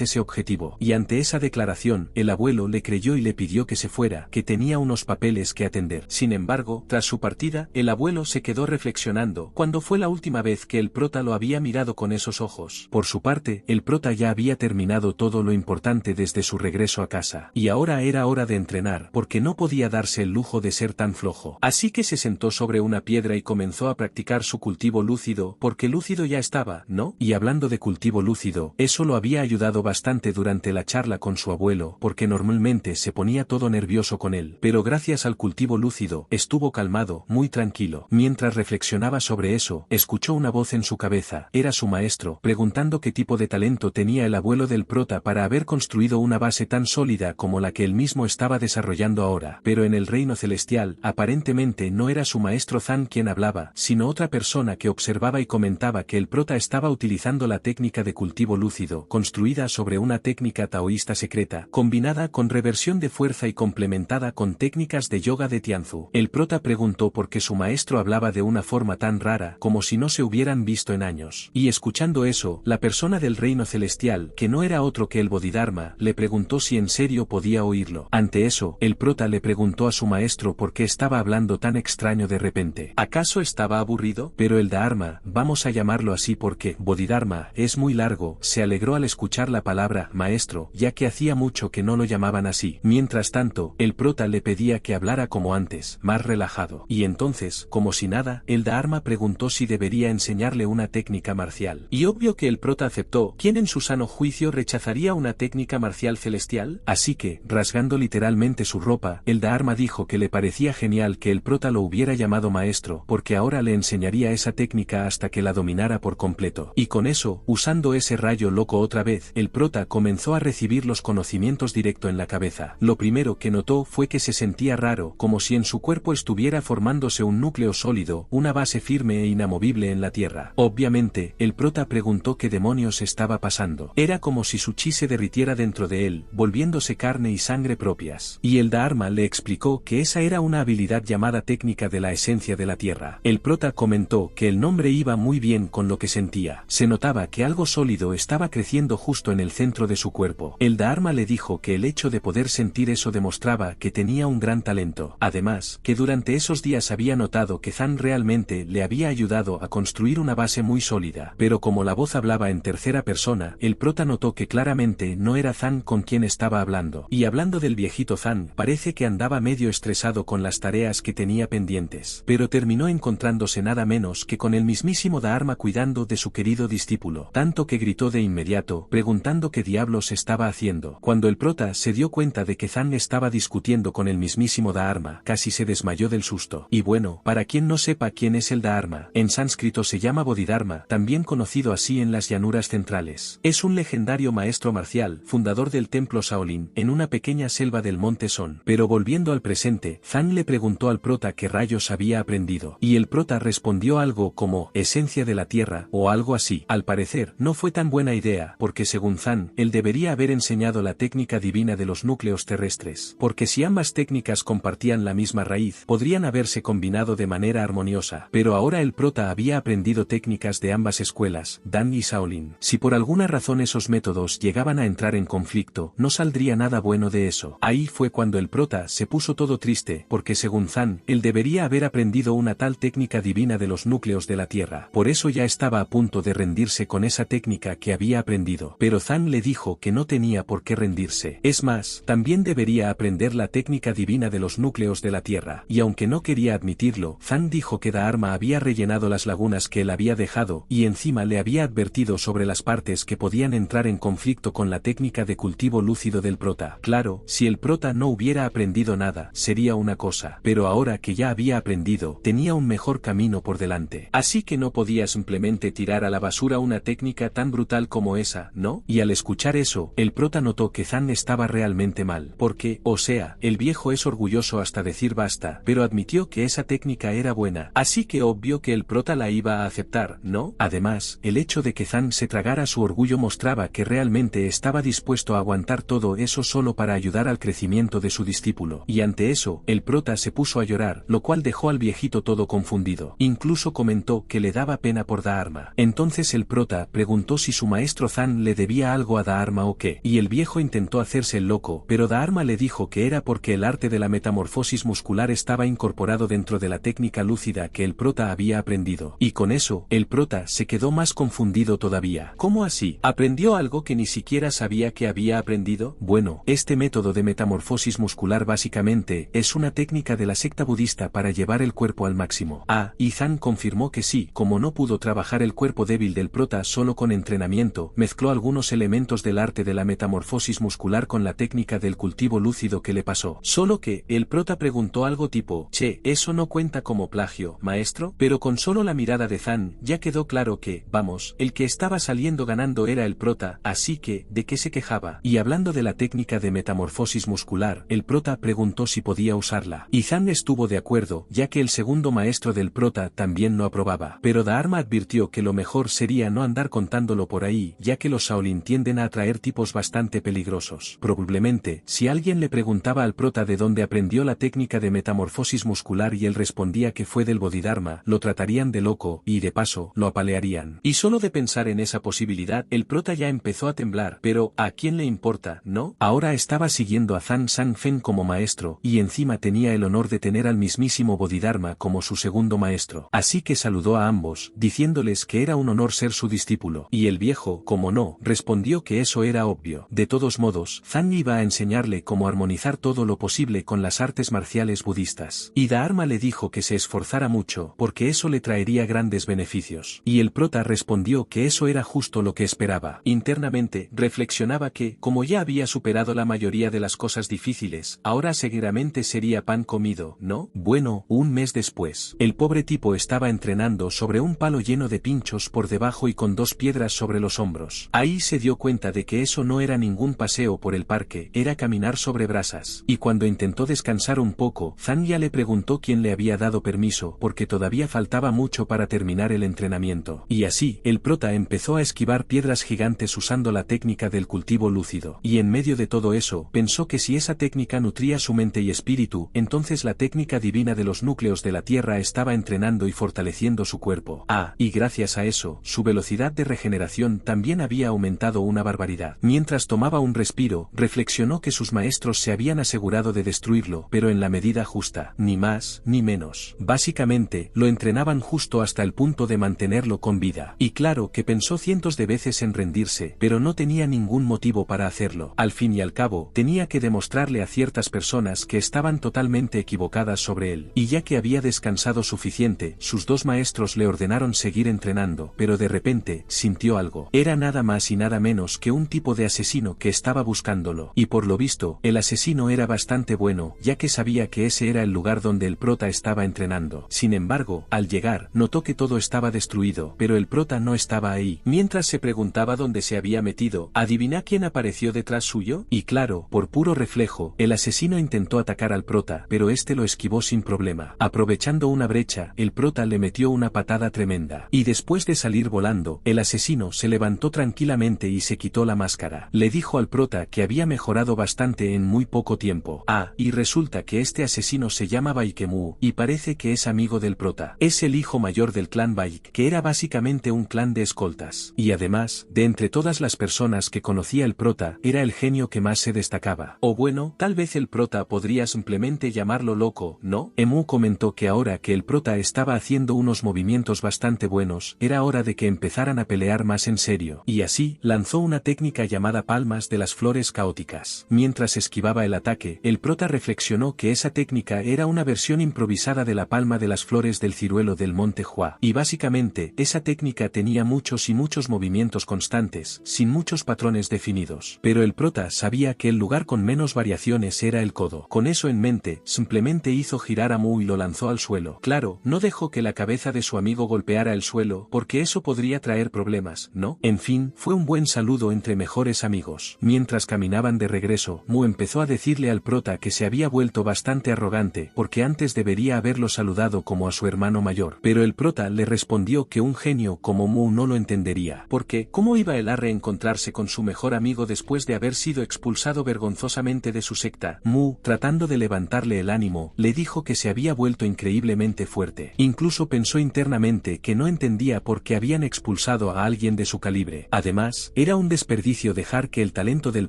ese objetivo. Y ante esa declaración, el abuelo le creyó y le pidió que se fuera, que tenía unos papeles que atender. Sin embargo, tras su partida, el abuelo se quedó reflexionando, ¿cuándo fue la última vez que el prota lo había mirado con esos ojos? Por su parte, el prota ya había terminado todo lo importante desde su regreso a casa, y ahora era hora de entrenar, porque no podía darse el lujo de ser tan flojo. Así que se sentó sobre una piedra y comenzó a practicar su cultivo lúcido, porque lúcido ya estaba, ¿no? Y hablando de cultivo lúcido, eso lo había ayudado bastante durante la charla con su abuelo, porque normalmente se ponía todo nervioso con él, pero gracias al cultivo lúcido, estuvo calmado, muy tranquilo. Mientras reflexionaba sobre eso, escuchó una voz en su cabeza, era su maestro, preguntando qué tipo de talento tenía el abuelo del prota para haber construido una base tan sólida como la que él mismo estaba desarrollando ahora. Pero en el reino celestial, aparentemente no era su maestro Zan quien hablaba, sino otra persona que observaba y comentaba que el prota estaba utilizando la técnica de cultivo lúcido, construida sobre una técnica taoísta secreta, combinada con reversión de fuerza y complementada con técnicas de yoga de Tianzu. El prota preguntó por qué su maestro hablaba de una forma tan rara, como si no se hubieran visto en años. Y escuchando eso, la persona del reino celestial, que no era otro que el Bodhidharma, le preguntó si en serio podía oírlo. Ante eso, el prota le preguntó a su maestro por qué estaba hablando tan extraño de repente. ¿Acaso estaba aburrido? Pero el Dharma, vamos a llamarlo así porque Bodhidharma es muy largo, se alegró al escuchar la palabra maestro, ya que hacía mucho que no lo llamaban así. Mientras tanto, el prota le pedía que hablara como antes, más relajado. Y entonces, como si nada, el Dharma preguntó si debería enseñarle una técnica marcial. Y obvio que el prota aceptó. ¿Quién en su sano juicio rechazaría una técnica marcial celestial? Así que, rasgando literalmente su ropa, el Dharma dijo que le parecía genial que el prota lo hubiera llamado maestro, porque ahora le enseñaría esa técnica hasta que la dominara por completo. Y con eso, usando ese rayo loco otra vez, el prota comenzó a recibir los conocimientos directo en la cabeza. Lo primero que notó fue que se sentía raro, como si en su cuerpo estuviera formándose un núcleo sólido, una base firme e inamovible en la tierra. Obviamente, el prota preguntó qué demonios estaba pasando. Era como si su chi se derritiera dentro de él, volviéndose carne y sangre propias. Y el Dharma le explicó que esa era una habilidad llamada técnica de la esencia de la tierra. El prota comentó que el nombre iba muy bien con lo que sentía. Se notaba que algo sólido estaba creciendo justo en el centro de su cuerpo. El Dharma le dijo que el hecho de poder sentir eso demostraba que tenía un gran talento. Además, que durante esos días había notado que Zan realmente le había ayudado a construir una base muy sólida. Pero como la voz hablaba en tercera persona, el prota notó que claramente no era Zan con quien estaba hablando. Y hablando del viejito Zan, parece que andaba medio estresado con las tareas que tenía pendientes. Pero terminó encontrándose nada menos que con el mismísimo Dharma cuidando de su querido discípulo. Tanto que gritó de inmediato inmediato, preguntando qué diablos estaba haciendo. Cuando el prota se dio cuenta de que Zan estaba discutiendo con el mismísimo Dharma, casi se desmayó del susto. Y bueno, para quien no sepa quién es el Dharma, en sánscrito se llama Bodhidharma, también conocido así en las llanuras centrales. Es un legendario maestro marcial, fundador del templo Shaolin, en una pequeña selva del monte Son. Pero volviendo al presente, Zan le preguntó al prota qué rayos había aprendido, y el prota respondió algo como esencia de la tierra, o algo así. Al parecer, no fue tan buena idea, porque según Zan, él debería haber enseñado la técnica divina de los núcleos terrestres, porque si ambas técnicas compartían la misma raíz, podrían haberse combinado de manera armoniosa. Pero ahora el prota había aprendido técnicas de ambas escuelas, Dan y Shaolin. Si por alguna razón esos métodos llegaban a entrar en conflicto, no saldría nada bueno de eso. Ahí fue cuando el prota se puso todo triste, porque según Zan, él debería haber aprendido una tal técnica divina de los núcleos de la tierra. Por eso ya estaba a punto de rendirse con esa técnica que había aprendido. Pero Zan le dijo que no tenía por qué rendirse. Es más, también debería aprender la técnica divina de los núcleos de la tierra. Y aunque no quería admitirlo, Zan dijo que Dharma había rellenado las lagunas que él había dejado, y encima le había advertido sobre las partes que podían entrar en conflicto con la técnica de cultivo lúcido del prota. Claro, si el prota no hubiera aprendido nada, sería una cosa, pero ahora que ya había aprendido, tenía un mejor camino por delante. Así que no podía simplemente tirar a la basura una técnica tan brutal como esa, ¿no? Y al escuchar eso, el prota notó que Zan estaba realmente mal, porque, o sea, el viejo es orgulloso hasta decir basta, pero admitió que esa técnica era buena, así que obvio que el prota la iba a aceptar, ¿no? Además, el hecho de que Zan se tragara su orgullo mostraba que realmente estaba dispuesto a aguantar todo eso solo para ayudar al crecimiento de su discípulo. Y ante eso, el prota se puso a llorar, lo cual dejó al viejito todo confundido. Incluso comentó que le daba pena por Dharma. Entonces el prota preguntó si su maestro Zan le debía algo a Dharma o qué, y el viejo intentó hacerse el loco, pero Dharma le dijo que era porque el arte de la metamorfosis muscular estaba incorporado dentro de la técnica lúcida que el prota había aprendido. Y con eso, el prota se quedó más confundido todavía. ¿Cómo así? ¿Aprendió algo que ni siquiera sabía que había aprendido? Bueno, este método de metamorfosis muscular básicamente es una técnica de la secta budista para llevar el cuerpo al máximo. Y Zan confirmó que sí, como no pudo trabajar el cuerpo débil del prota solo con entrenamiento, mezcló algunos elementos del arte de la metamorfosis muscular con la técnica del cultivo lúcido que le pasó. Solo que, el prota preguntó algo tipo, che, ¿eso no cuenta como plagio, maestro? Pero con solo la mirada de Zan, ya quedó claro que, vamos, el que estaba saliendo ganando era el prota, así que, ¿de qué se quejaba? Y hablando de la técnica de metamorfosis muscular, el prota preguntó si podía usarla. Y Zan estuvo de acuerdo, ya que el segundo maestro del prota también lo aprobaba. Pero Dharma advirtió que lo mejor sería no andar contándolo por ahí, ya que los Shaolin tienden a atraer tipos bastante peligrosos. Probablemente, si alguien le preguntaba al prota de dónde aprendió la técnica de metamorfosis muscular y él respondía que fue del Bodhidharma, lo tratarían de loco, y de paso, lo apalearían. Y solo de pensar en esa posibilidad, el prota ya empezó a temblar, pero, ¿a quién le importa, no? Ahora estaba siguiendo a Zan Sang-Fen como maestro, y encima tenía el honor de tener al mismísimo Bodhidharma como su segundo maestro. Así que saludó a ambos, diciéndoles que era un honor ser su discípulo. Y el viejo, como no, respondió que eso era obvio. De todos modos, Zan iba a enseñarle cómo armonizar todo lo posible con las artes marciales budistas. Y Dharma le dijo que se esforzara mucho, porque eso le traería grandes beneficios. Y el prota respondió que eso era justo lo que esperaba. Internamente, reflexionaba que, como ya había superado la mayoría de las cosas difíciles, ahora seguramente sería pan comido, ¿no? Bueno, un mes después, el pobre tipo estaba entrenando sobre un palo lleno de pinchos por debajo y con 2 piedras sobre los hombros. Ahí se dio cuenta de que eso no era ningún paseo por el parque, era caminar sobre brasas. Y cuando intentó descansar un poco, Zan ya le preguntó quién le había dado permiso, porque todavía faltaba mucho para terminar el entrenamiento. Y así, el prota empezó a esquivar piedras gigantes usando la técnica del cultivo lúcido. Y en medio de todo eso, pensó que si esa técnica nutría su mente y espíritu, entonces la técnica divina de los núcleos de la tierra estaba entrenando y fortaleciendo su cuerpo. Y gracias a eso, su velocidad de regeneración también había aumentado una barbaridad. Mientras tomaba un respiro, reflexionó que sus maestros se habían asegurado de destruirlo, pero en la medida justa, ni más, ni menos. Básicamente, lo entrenaban justo hasta el punto de mantenerlo con vida. Y claro que pensó cientos de veces en rendirse, pero no tenía ningún motivo para hacerlo. Al fin y al cabo, tenía que demostrarle a ciertas personas que estaban totalmente equivocadas sobre él. Y ya que había descansado suficiente, sus 2 maestros le ordenaron seguir entrenando, pero de repente, sintió algo. Era Era nada más y nada menos que un tipo de asesino que estaba buscándolo. Y por lo visto, el asesino era bastante bueno, ya que sabía que ese era el lugar donde el prota estaba entrenando. Sin embargo, al llegar, notó que todo estaba destruido, pero el prota no estaba ahí. Mientras se preguntaba dónde se había metido, ¿adivina quién apareció detrás suyo? Y claro, por puro reflejo, el asesino intentó atacar al prota, pero este lo esquivó sin problema. Aprovechando una brecha, el prota le metió una patada tremenda. Y después de salir volando, el asesino se levantó tranquilamente y se quitó la máscara. Le dijo al prota que había mejorado bastante en muy poco tiempo. Ah, y resulta que este asesino se llama Baikemu, y parece que es amigo del prota. Es el hijo mayor del clan Baik, que era básicamente un clan de escoltas. Y además, de entre todas las personas que conocía el prota, era el genio que más se destacaba. O bueno, tal vez el prota podría simplemente llamarlo loco, ¿no? Emu comentó que ahora que el prota estaba haciendo unos movimientos bastante buenos, era hora de que empezaran a pelear más en serio. Y así, lanzó una técnica llamada palmas de las flores caóticas. Mientras esquivaba el ataque, el prota reflexionó que esa técnica era una versión improvisada de la palma de las flores del ciruelo del monte Hua. Y básicamente, esa técnica tenía muchos y muchos movimientos constantes, sin muchos patrones definidos. Pero el prota sabía que el lugar con menos variaciones era el codo. Con eso en mente, simplemente hizo girar a Mu y lo lanzó al suelo. Claro, no dejó que la cabeza de su amigo golpeara el suelo, porque eso podría traer problemas, ¿no? En fin, fue un buen saludo entre mejores amigos. Mientras caminaban de regreso, Mu empezó a decirle al prota que se había vuelto bastante arrogante, porque antes debería haberlo saludado como a su hermano mayor. Pero el prota le respondió que un genio como Mu no lo entendería, porque ¿cómo iba él a reencontrarse con su mejor amigo después de haber sido expulsado vergonzosamente de su secta? Mu, tratando de levantarle el ánimo, le dijo que se había vuelto increíblemente fuerte. Incluso pensó internamente que no entendía por qué habían expulsado a alguien de su calibre. Además, era un desperdicio dejar que el talento del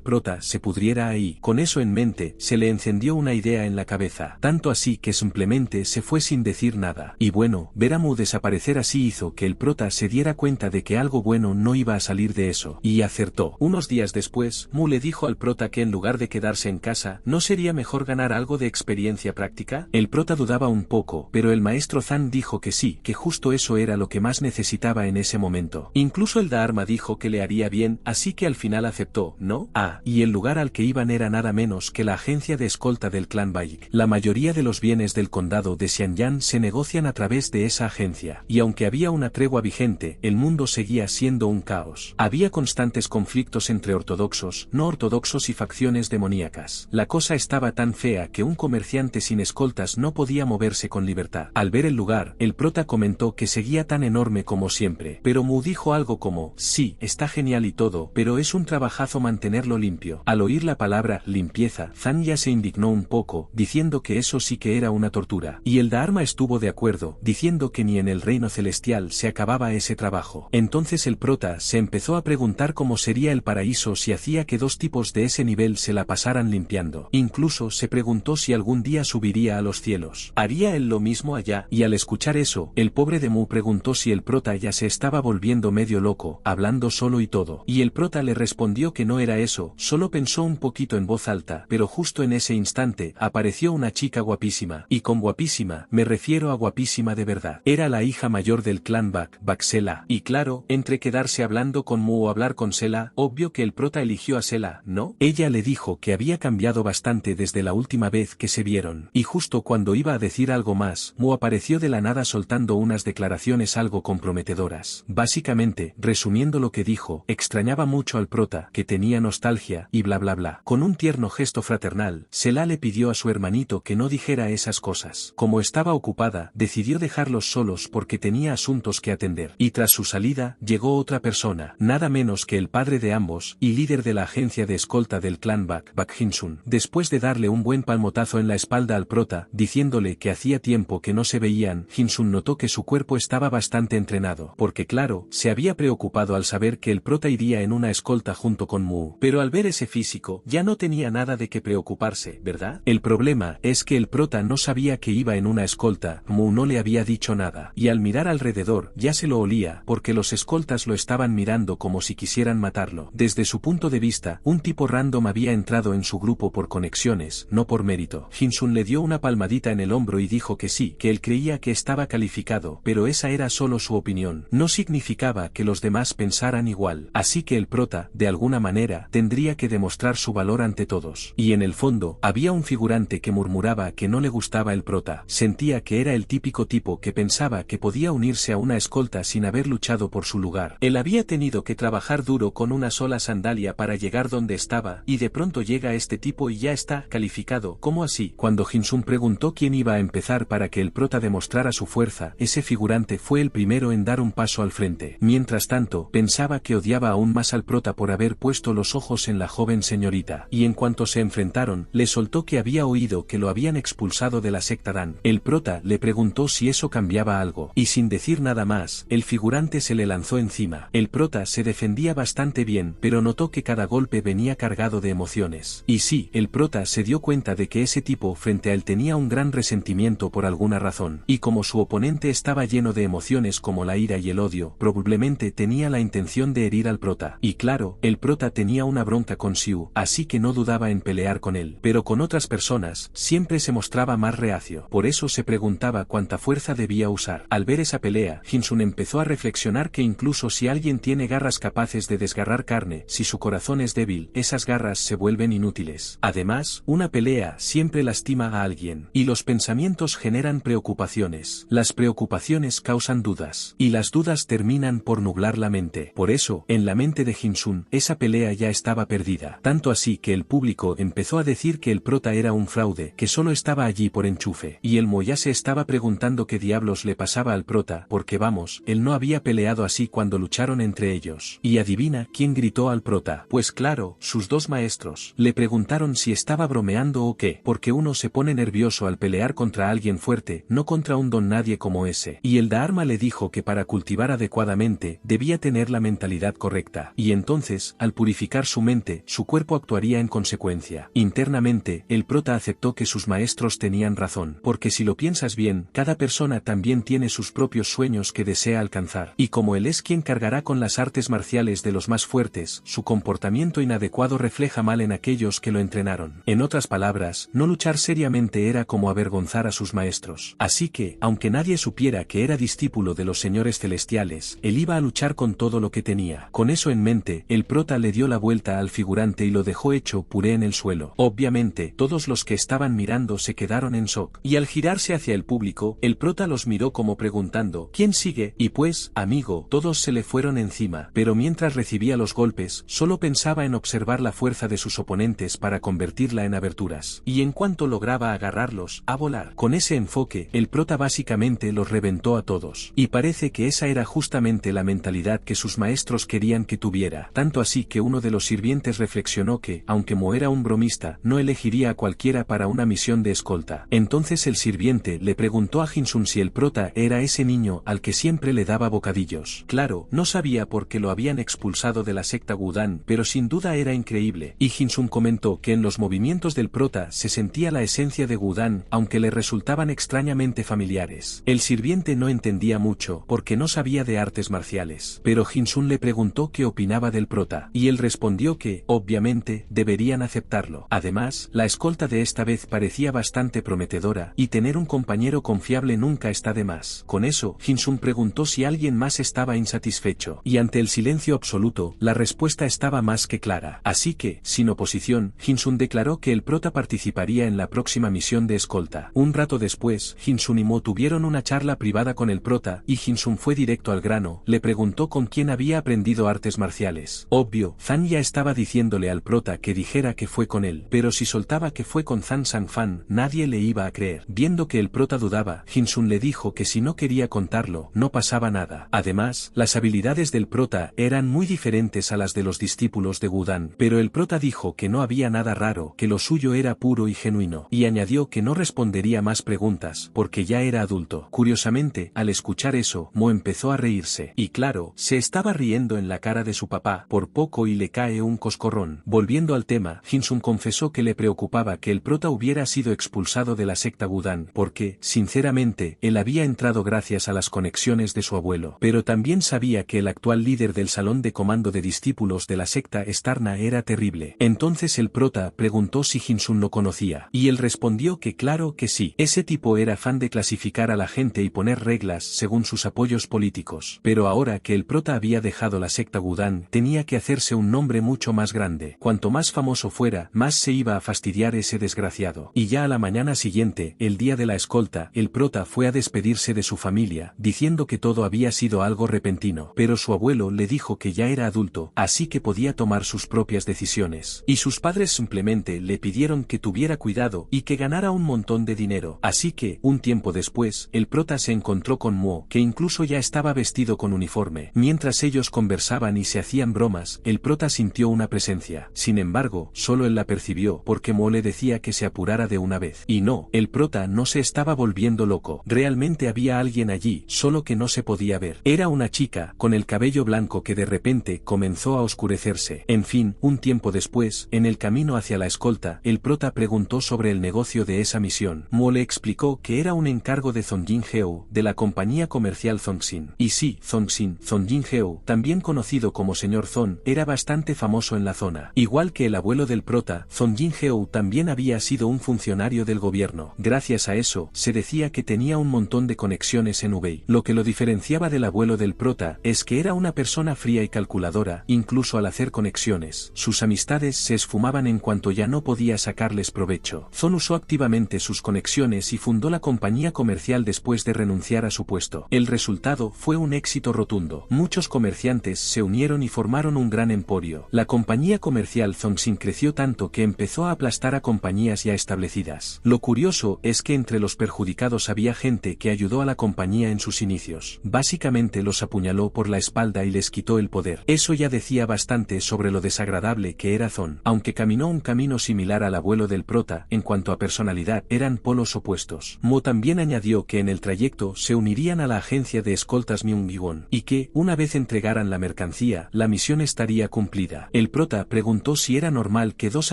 prota se pudriera ahí. Con eso en mente, se le encendió una idea en la cabeza, tanto así que simplemente se fue sin decir nada. Y bueno, ver a Mu desaparecer así hizo que el prota se diera cuenta de que algo bueno no iba a salir de eso. Y acertó. Unos días después, Mu le dijo al prota que en lugar de quedarse en casa, ¿no sería mejor ganar algo de experiencia práctica? El prota dudaba un poco, pero el maestro Zan dijo que sí, que justo eso era lo que más necesitaba en ese momento. Incluso el Dharma dijo que le haría bien, así que al final aceptó, ¿no? Ah, y el lugar al que iban era nada menos que la agencia de escolta del clan Baik. La mayoría de los bienes del condado de Xianyang se negocian a través de esa agencia, y aunque había una tregua vigente, el mundo seguía siendo un caos. Había constantes conflictos entre ortodoxos, no ortodoxos y facciones demoníacas. La cosa estaba tan fea que un comerciante sin escoltas no podía moverse con libertad. Al ver el lugar, el prota comentó que seguía tan enorme como siempre, pero Mu dijo algo como, sí, está genial y todo, pero es un trabajazo mantenerlo limpio. Al oír la palabra limpieza, Zan ya se indignó un poco, diciendo que eso sí que era una tortura. Y el Dharma estuvo de acuerdo, diciendo que ni en el reino celestial se acababa ese trabajo. Entonces el prota se empezó a preguntar cómo sería el paraíso si hacía que dos tipos de ese nivel se la pasaran limpiando. Incluso se preguntó si algún día subiría a los cielos. ¿Haría él lo mismo allá? Y al escuchar eso, el pobre de Mu preguntó si el prota ya se estaba volviendo medio loco, hablando solo y todo. Y el prota le respondió que no era eso, solo pensó un poquito en voz alta, pero justo en ese instante, apareció una chica guapísima. Y con guapísima, me refiero a guapísima de verdad. Era la hija mayor del clan Bak, Sela. Y claro, entre quedarse hablando con Mu o hablar con Sela, obvio que el prota eligió a Sela, ¿no? Ella le dijo que había cambiado bastante desde la última vez que se vieron. Y justo cuando iba a decir algo más, Mu apareció de la nada soltando unas declaraciones algo comprometedoras. Básicamente, resumiendo lo que dijo, extrañaba mucho al prota, que tenía nostalgia, y bla bla bla. Con un tierno gesto fraternal, Sela le pidió a su hermanito que no dijera esas cosas. Como estaba ocupada, decidió dejarlos solos porque tenía asuntos que atender. Y tras su salida, llegó otra persona, nada menos que el padre de ambos, y líder de la agencia de escolta del clan Bak Hinsun. Después de darle un buen palmotazo en la espalda al prota, diciéndole que hacía tiempo que no se veían, Hinsun notó que su cuerpo estaba bastante entrenado, porque claro, se había preocupado al saber que el prota iría en una escolta junto con Mu. Pero al ver ese físico, ya no tenía nada de qué preocuparse, ¿verdad? El problema es que el prota no sabía que iba en una escolta, Mu no le había dicho nada, y al mirar alrededor, ya se lo olía, porque los escoltas lo estaban mirando como si quisieran matarlo. Desde su punto de vista, un tipo random había entrado en su grupo por conexiones, no por mérito. Hinsun le dio una palmadita en el hombro y dijo que sí, que él creía que estaba calificado, pero esa era solo su opinión. No significaba que los demás pensaran pensaran igual. Así que el prota, de alguna manera, tendría que demostrar su valor ante todos. Y en el fondo, había un figurante que murmuraba que no le gustaba el prota. Sentía que era el típico tipo que pensaba que podía unirse a una escolta sin haber luchado por su lugar. Él había tenido que trabajar duro con una sola sandalia para llegar donde estaba, y de pronto llega este tipo y ya está calificado. ¿Cómo así? Cuando Jin-sun preguntó quién iba a empezar para que el prota demostrara su fuerza, ese figurante fue el primero en dar un paso al frente. Mientras tanto, pensaba que odiaba aún más al prota por haber puesto los ojos en la joven señorita, y en cuanto se enfrentaron, le soltó que había oído que lo habían expulsado de la secta Dan. El prota le preguntó si eso cambiaba algo, y sin decir nada más, el figurante se le lanzó encima. El prota se defendía bastante bien, pero notó que cada golpe venía cargado de emociones. Y sí, el prota se dio cuenta de que ese tipo frente a él tenía un gran resentimiento por alguna razón, y como su oponente estaba lleno de emociones como la ira y el odio, probablemente tenía la intención de herir al prota. Y claro, el prota tenía una bronca con Xiu, así que no dudaba en pelear con él, pero con otras personas, siempre se mostraba más reacio. Por eso se preguntaba cuánta fuerza debía usar. Al ver esa pelea, Jin-sun empezó a reflexionar que incluso si alguien tiene garras capaces de desgarrar carne, si su corazón es débil, esas garras se vuelven inútiles. Además, una pelea siempre lastima a alguien, y los pensamientos generan preocupaciones. Las preocupaciones causan dudas, y las dudas terminan por nublar la mente. Por eso, en la mente de Jin-sun, esa pelea ya estaba perdida. Tanto así que el público empezó a decir que el prota era un fraude, que solo estaba allí por enchufe. Y el Moya se estaba preguntando qué diablos le pasaba al prota, porque vamos, él no había peleado así cuando lucharon entre ellos. Y adivina quién gritó al prota. Pues claro, sus dos maestros. Le preguntaron si estaba bromeando o qué, porque uno se pone nervioso al pelear contra alguien fuerte, no contra un don nadie como ese. Y el Dharma le dijo que para cultivar adecuadamente, debía tener la mentalidad correcta. Y entonces, al purificar su mente, su cuerpo actuaría en consecuencia. Internamente, el prota aceptó que sus maestros tenían razón, porque si lo piensas bien, cada persona también tiene sus propios sueños que desea alcanzar. Y como él es quien cargará con las artes marciales de los más fuertes, su comportamiento inadecuado refleja mal en aquellos que lo entrenaron. En otras palabras, no luchar seriamente era como avergonzar a sus maestros. Así que, aunque nadie supiera que era discípulo de los señores celestiales, él iba a luchar con todo lo que tenía. Con eso en mente, el prota le dio la vuelta al figurante y lo dejó hecho puré en el suelo. Obviamente, todos los que estaban mirando se quedaron en shock. Y al girarse hacia el público, el prota los miró como preguntando, ¿quién sigue? Y pues, amigo, todos se le fueron encima. Pero mientras recibía los golpes, solo pensaba en observar la fuerza de sus oponentes para convertirla en aberturas. Y en cuanto lograba agarrarlos, a volar. Con ese enfoque, el prota básicamente los reventó a todos. Y parece que esa era justamente la mentalidad que sus maestros querían que tuviera. Tanto así que uno de los sirvientes reflexionó que, aunque Mo era un bromista, no elegiría a cualquiera para una misión de escolta. Entonces el sirviente le preguntó a Jin-sun si el prota era ese niño al que siempre le daba bocadillos. Claro, no sabía por qué lo habían expulsado de la secta Gudan, pero sin duda era increíble. Y Jin-sun comentó que en los movimientos del prota se sentía la esencia de Gudan, aunque le resultaban extrañamente familiares. El sirviente no entendía mucho, porque no sabía de artes marciales. Pero Jin-sun le preguntó qué opinaba del prota, y él respondió que, obviamente, deberían aceptarlo. Además, la escolta de esta vez parecía bastante prometedora, y tener un compañero confiable nunca está de más. Con eso, Jin-sun preguntó si alguien más estaba insatisfecho, y ante el silencio absoluto, la respuesta estaba más que clara. Así que, sin oposición, Jin-sun declaró que el prota participaría en la próxima misión de escolta. Un rato después, Jin-sun y Mo tuvieron una charla privada con el prota, y Jin-sun fue directo al grano, le preguntó con quién había aprendido artes marciales. Obvio, Zan ya estaba diciéndole al prota que dijera que fue con él, pero si soltaba que fue con Zan Sang-fan, nadie le iba a creer. Viendo que el prota dudaba, Jin-sun le dijo que si no quería contarlo, no pasaba nada. Además, las habilidades del prota eran muy diferentes a las de los discípulos de Gudan, pero el prota dijo que no había nada raro, que lo suyo era puro y genuino, y añadió que no respondería más preguntas, porque ya era adulto. Curiosamente, al escuchar eso, Mo empezó a reírse, y claro, se estaba riendo en la cara de su papá, por poco y le cae un coscorrón. Volviendo al tema, Jin-sun confesó que le preocupaba que el prota hubiera sido expulsado de la secta Gudan, porque, sinceramente, él había entrado gracias a las conexiones de su abuelo, pero también sabía que el actual líder del salón de comando de discípulos de la secta Starna era terrible. Entonces el prota preguntó si Jin-sun lo conocía, y él respondió que claro que sí. Ese tipo era fan de clasificar a la gente y poner reglas según sus apoyos políticos. Pero ahora que el prota había dejado la secta Gudan, tenía que hacerse un nombre mucho más grande. Cuanto más famoso fuera, más se iba a fastidiar ese desgraciado. Y ya a la mañana siguiente, el día de la escolta, el prota fue a despedirse de su familia, diciendo que todo había sido algo repentino. Pero su abuelo le dijo que ya era adulto, así que podía tomar sus propias decisiones. Y sus padres simplemente le pidieron que tuviera cuidado y que ganara un montón de dinero. Así que, un tiempo después, el prota se encontró con Mo, que incluso ya estaba vestido con uniforme. Mientras ellos conversaban y se hacían bromas, el prota sintió una presencia. Sin embargo, solo él la percibió, porque Mo le decía que se apurara de una vez. Y no, el prota no se estaba volviendo loco. Realmente había alguien allí, solo que no se podía ver. Era una chica, con el cabello blanco que de repente comenzó a oscurecerse. En fin, un tiempo después, en el camino hacia la escolta, el prota preguntó sobre el negocio de esa misión. Mo le explicó que era un encargo de Zongjin Heo, de la compañía comercial Zongxin. Y sí, Zongjin Heo, también conocido como Señor Zon, era bastante famoso en la zona. Igual que el abuelo del prota, Zongjin Heo también había sido un funcionario del gobierno. Gracias a eso, se decía que tenía un montón de conexiones en Hubei. Lo que lo diferenciaba del abuelo del prota es que era una persona fría y calculadora, incluso al hacer conexiones. Sus amistades se esfumaban en cuanto ya no podía sacarles provecho. Zon usó activamente sus conexiones y fundó la compañía comercial después de renunciar a su puesto. El resultado fue un éxito rotundo. Muchos comerciantes se unieron y formaron un gran emporio. La compañía comercial Zongxin creció tanto que empezó a aplastar a compañías ya establecidas. Lo curioso es que entre los perjudicados había gente que ayudó a la compañía en sus inicios. Básicamente los apuñaló por la espalda y les quitó el poder. Eso ya decía bastante sobre lo desagradable que era Zon. Aunque caminó un camino similar al abuelo del prota, en cuanto a personalidad, eran polos opuestos. Mo también añadió que en el trayecto se unirían a la agencia de escoltas Myung-Won, y que, una vez entregaran la mercancía, la misión estaría cumplida. El prota preguntó si era normal que dos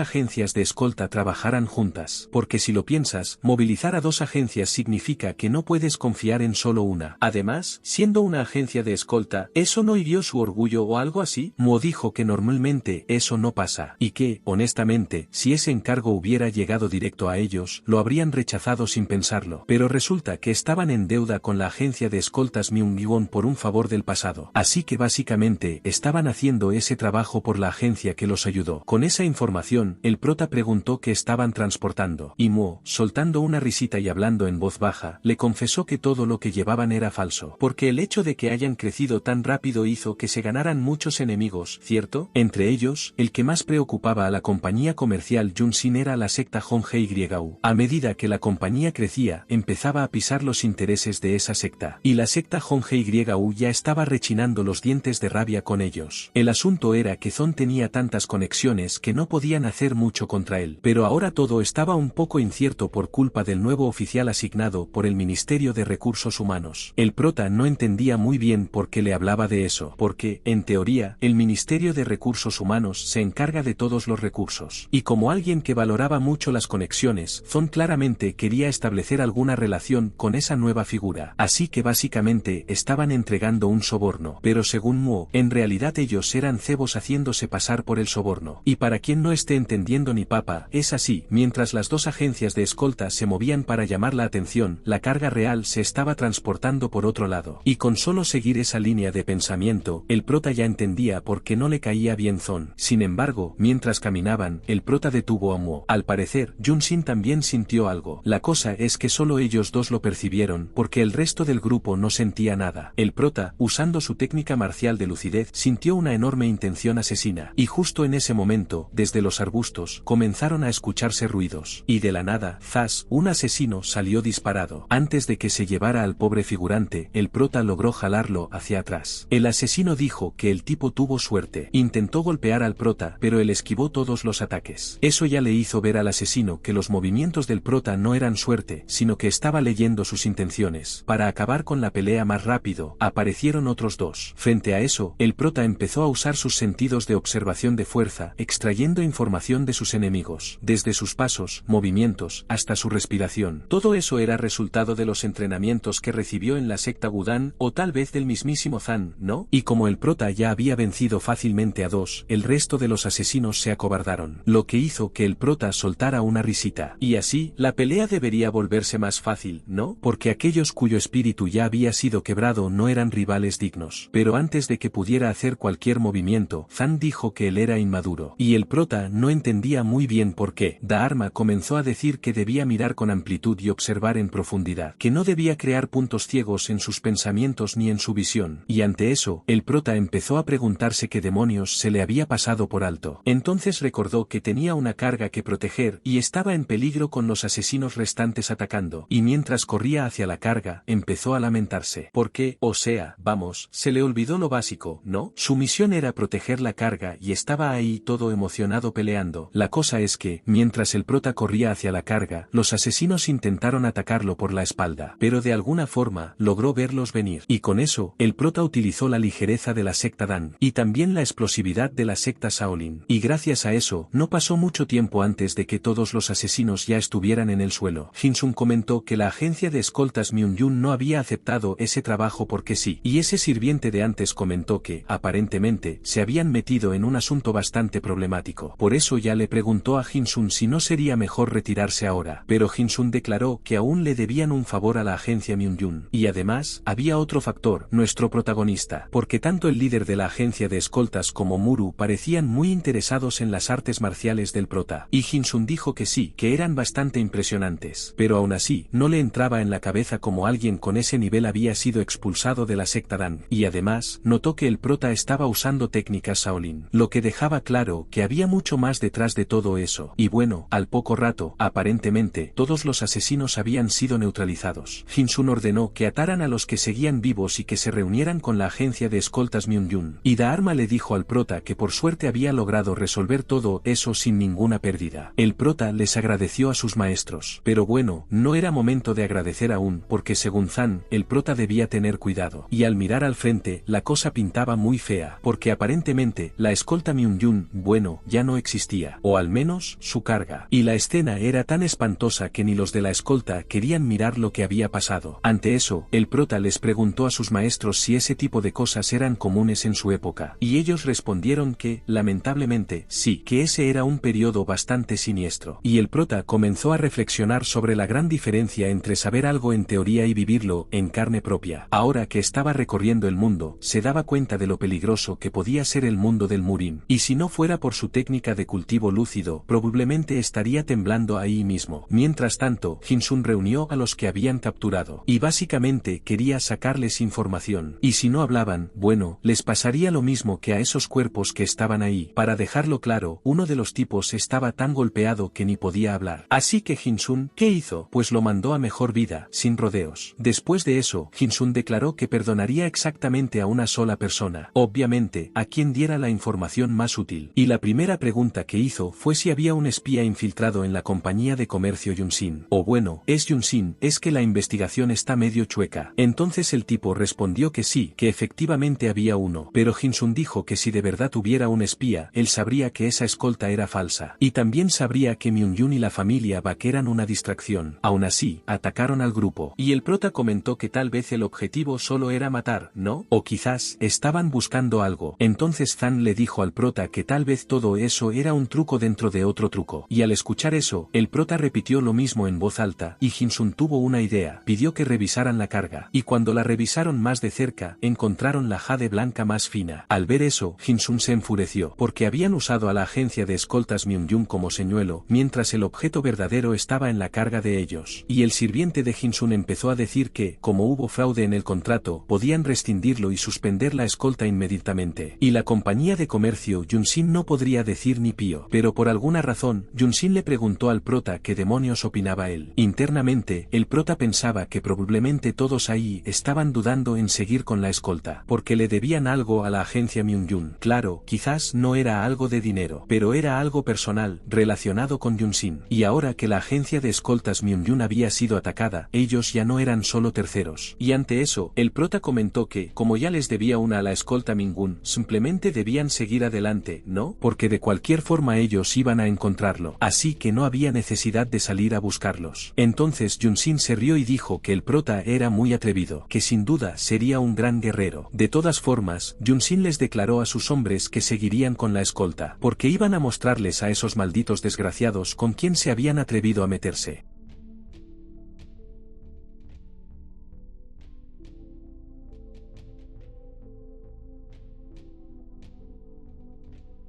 agencias de escolta trabajaran juntas, porque si lo piensas, movilizar a dos agencias significa que no puedes confiar en solo una. Además, siendo una agencia de escolta, ¿eso no hirió su orgullo o algo así? Mo dijo que normalmente eso no pasa, y que, honestamente, si ese encargo hubiera llegado directo a ellos, lo habrían rechazado sin pensarlo. Pero resulta que estaban en deuda con la agencia de escoltas Myung-Won por un favor del pasado. Así que básicamente estaban haciendo ese trabajo por la agencia que los ayudó. Con esa información, el prota preguntó qué estaban transportando. Y Mo, soltando una risita y hablando en voz baja, le confesó que todo lo que llevaban era falso. Porque el hecho de que hayan crecido tan rápido hizo que se ganaran muchos enemigos, ¿cierto? Entre ellos, el que más preocupaba a la compañía comercial Junsin era la secta Honghe-YU. A medida que la compañía crecía, empezaba a pisar los intereses de esa secta. Y la secta Honghe-YU ya estaba rechinando los dientes de rabia con ellos. El asunto era que Zon tenía tantas conexiones que no podían hacer mucho contra él. Pero ahora todo estaba un poco incierto por culpa del nuevo oficial asignado por el Ministerio de Recursos Humanos. El prota no entendía muy bien por qué le hablaba de eso, porque, en teoría, el Ministerio de Recursos Humanos se encarga de todos los recursos. Y como alguien que valoraba mucho las conexiones, Zon claramente quería establecer alguna relación con esa nueva figura. Así que básicamente estaban entregando un soborno. Pero según Mo, en realidad ellos eran cebos haciéndose pasar por el soborno. Y para quien no esté entendiendo ni papa, es así. Mientras las dos agencias de escolta se movían para llamar la atención, la carga real se estaba transportando por otro lado. Y con solo seguir esa línea de pensamiento, el prota ya entendía por qué no le caía bien Zon. Sin embargo, mientras caminaban, el prota detuvo a Mo. Al parecer, Junsin también sintió algo. La cosa es que solo ellos dos lo percibieron, porque el resto del grupo no sentía nada. El prota, usando su técnica marcial de lucidez, sintió una enorme intención asesina. Y justo en ese momento, desde los arbustos, comenzaron a escucharse ruidos. Y de la nada, zas, un asesino salió disparado. Antes de que se llevara al pobre figurante, el prota logró jalarlo hacia atrás. El asesino dijo que el tipo tuvo suerte. Intentó golpear al prota, pero él esquivó todos los ataques. Eso ya le hizo ver al asesino que los movimientos del prota no eran suerte, sino que estaba leyendo sus intenciones. Para acabar con la pelea más rápido, aparecieron otros dos. Frente a eso, el prota empezó a usar sus sentidos de observación de fuerza, extrayendo información de sus enemigos, desde sus pasos, movimientos, hasta su respiración. Todo eso era resultado de los entrenamientos que recibió en la secta Gudan, o tal vez del mismísimo Zan, ¿no? Y como el prota ya había vencido fácilmente a dos, el resto de los asesinos se acobardaron, lo que hizo que el prota soltara una risita. Y así, la pelea debería volverse más fácil, ¿no? Porque aquellos cuyo espíritu ya había sido quebrado no eran rivales dignos. años. Pero antes de que pudiera hacer cualquier movimiento, Zan dijo que él era inmaduro. Y el prota no entendía muy bien por qué. Dharma comenzó a decir que debía mirar con amplitud y observar en profundidad, que no debía crear puntos ciegos en sus pensamientos ni en su visión. Y ante eso, el prota empezó a preguntarse qué demonios se le había pasado por alto. Entonces recordó que tenía una carga que proteger y estaba en peligro con los asesinos restantes atacando. Y mientras corría hacia la carga, empezó a lamentarse. ¿Por qué? O sea, vamos, se le olvidó lo básico, ¿no? Su misión era proteger la carga y estaba ahí todo emocionado peleando. La cosa es que, mientras el prota corría hacia la carga, los asesinos intentaron atacarlo por la espalda. Pero de alguna forma, logró verlos venir. Y con eso, el prota utilizó la ligereza de la secta Dan. Y también la explosividad de la secta Shaolin. Y gracias a eso, no pasó mucho tiempo antes de que todos los asesinos ya estuvieran en el suelo. Hinsun comentó que la agencia de escoltas Myung-Yun no había aceptado ese trabajo porque sí. Y ese sirviente de antes comentó que, aparentemente, se habían metido en un asunto bastante problemático. Por eso ya le preguntó a Hinsun si no sería mejor retirarse ahora. Pero Hinsun declaró que aún le debían un favor a la agencia Myung-Yun. Y además, había otro factor, nuestro protagonista. Porque tanto el líder de la agencia de escoltas como Muru parecían muy interesados en las artes marciales del prota. Y Hinsun dijo que sí, que eran bastante impresionantes. Pero aún así, no le entraba en la cabeza cómo alguien con ese nivel había sido expulsado de la secta Dan. Y además, notó que el prota estaba usando técnicas Shaolin. Lo que dejaba claro que había mucho más detrás de todo eso. Y bueno, al poco rato, aparentemente, todos los asesinos habían sido neutralizados. Hinsun ordenó que ataran a los que seguían vivos y que se reunieran con la agencia de escoltas Myung-Yun. Y Dharma le dijo al prota que por suerte había logrado resolver todo eso sin ninguna pérdida. El prota les agradeció a sus maestros. Pero bueno, no era momento de agradecer aún, porque según Zan, el prota debía tener cuidado. Y al mirar al frente, la cosa pintaba muy fea, porque aparentemente, la escolta Myung-Yun, bueno, ya no existía. O al menos, su carga. Y la escena era tan espantosa que ni los de la escolta querían mirar lo que había pasado. Ante eso, el prota les preguntó a sus maestros si ese tipo de cosas eran comunes en su época. Y ellos respondieron que, lamentablemente, sí, que ese era un periodo bastante siniestro. Y el prota comenzó a reflexionar sobre la gran diferencia entre saber algo en teoría y vivirlo en carne propia. Ahora que estaba recorriendo el mundo, se daba cuenta de lo peligroso que podía ser el mundo del Murim. Y si no fuera por su técnica de cultivo lúcido, probablemente estaría temblando ahí mismo. Mientras tanto, Hinsun reunió a los que habían capturado. Y básicamente quería sacarles información. Y si no hablaban, bueno, les pasaría lo mismo que a esos cuerpos que estaban ahí. Para dejarlo claro, uno de los tipos estaba tan golpeado que ni podía hablar. Así que Hinsun, ¿qué hizo? Pues lo mandó a mejor vida, sin rodeos. Después de eso, Hinsun declaró que perdonaría exactamente a una sola persona. Obviamente, a quien diera la información más útil. Y la primera pregunta que hizo fue si había un espía infiltrado en la compañía de comercio Yunxin. O bueno, es Yunxin, es que la investigación está medio chueca. Entonces el tipo respondió que sí, que efectivamente había uno. Pero Hinsun dijo que si de verdad hubiera un espía, él sabría que esa escolta era falsa. Y también sabría que Myung-Yun y la familia Bak eran una distracción. Aún así, atacaron al grupo. Y el prota comentó que tal vez el objetivo solo era matar, ¿no? O quizás, estaban buscando algo. Entonces Zan le dijo al prota que tal vez todo eso era un truco dentro de otro truco. Y al escuchar eso, el prota repitió lo mismo en voz alta, y Hinsun tuvo una idea. Pidió que revisaran la carga. Y cuando la revisaron más de cerca, encontraron la jade blanca más fina. Al ver eso, Hinsun se enfureció, porque habían usado a la agencia de escoltas Myung-Yun como señuelo, mientras el objeto verdadero estaba en la carga de ellos. Y el sirviente de Hinsun empezó a decir que, como hubo fraude en el contrato, podían rescindirlo y suspender la escolta inmediatamente. Y la compañía de comercio Yunxin no podría decir ni pío. Pero por alguna razón, Yunxin le preguntó al prota qué demonios opinaba él. Internamente, el prota pensaba que probablemente todos ahí estaban dudando en seguir con la escolta, porque le debían algo a la agencia Myung-Yun. Claro, quizás no era algo de dinero, pero era algo personal, relacionado con Yunxin. Y ahora que la agencia de escoltas Myung-Yun había sido atacada, ellos ya no eran solo terceros. Y ante eso, el prota comentó que, como ya les debía una a la escolta Myung-Yun, simplemente debían seguir adelante, ¿no? Porque de cualquier forma ellos iban a encontrarlo. Así que no había necesidad de salir a buscarlos. Entonces Yunxin se rió y dijo que el prota era muy atrevido, que sin duda sería un gran guerrero. De todas formas, Yunxin les declaró a sus hombres que seguirían con la escolta, porque iban a mostrarles a esos malditos desgraciados con quien se habían atrevido a meterse.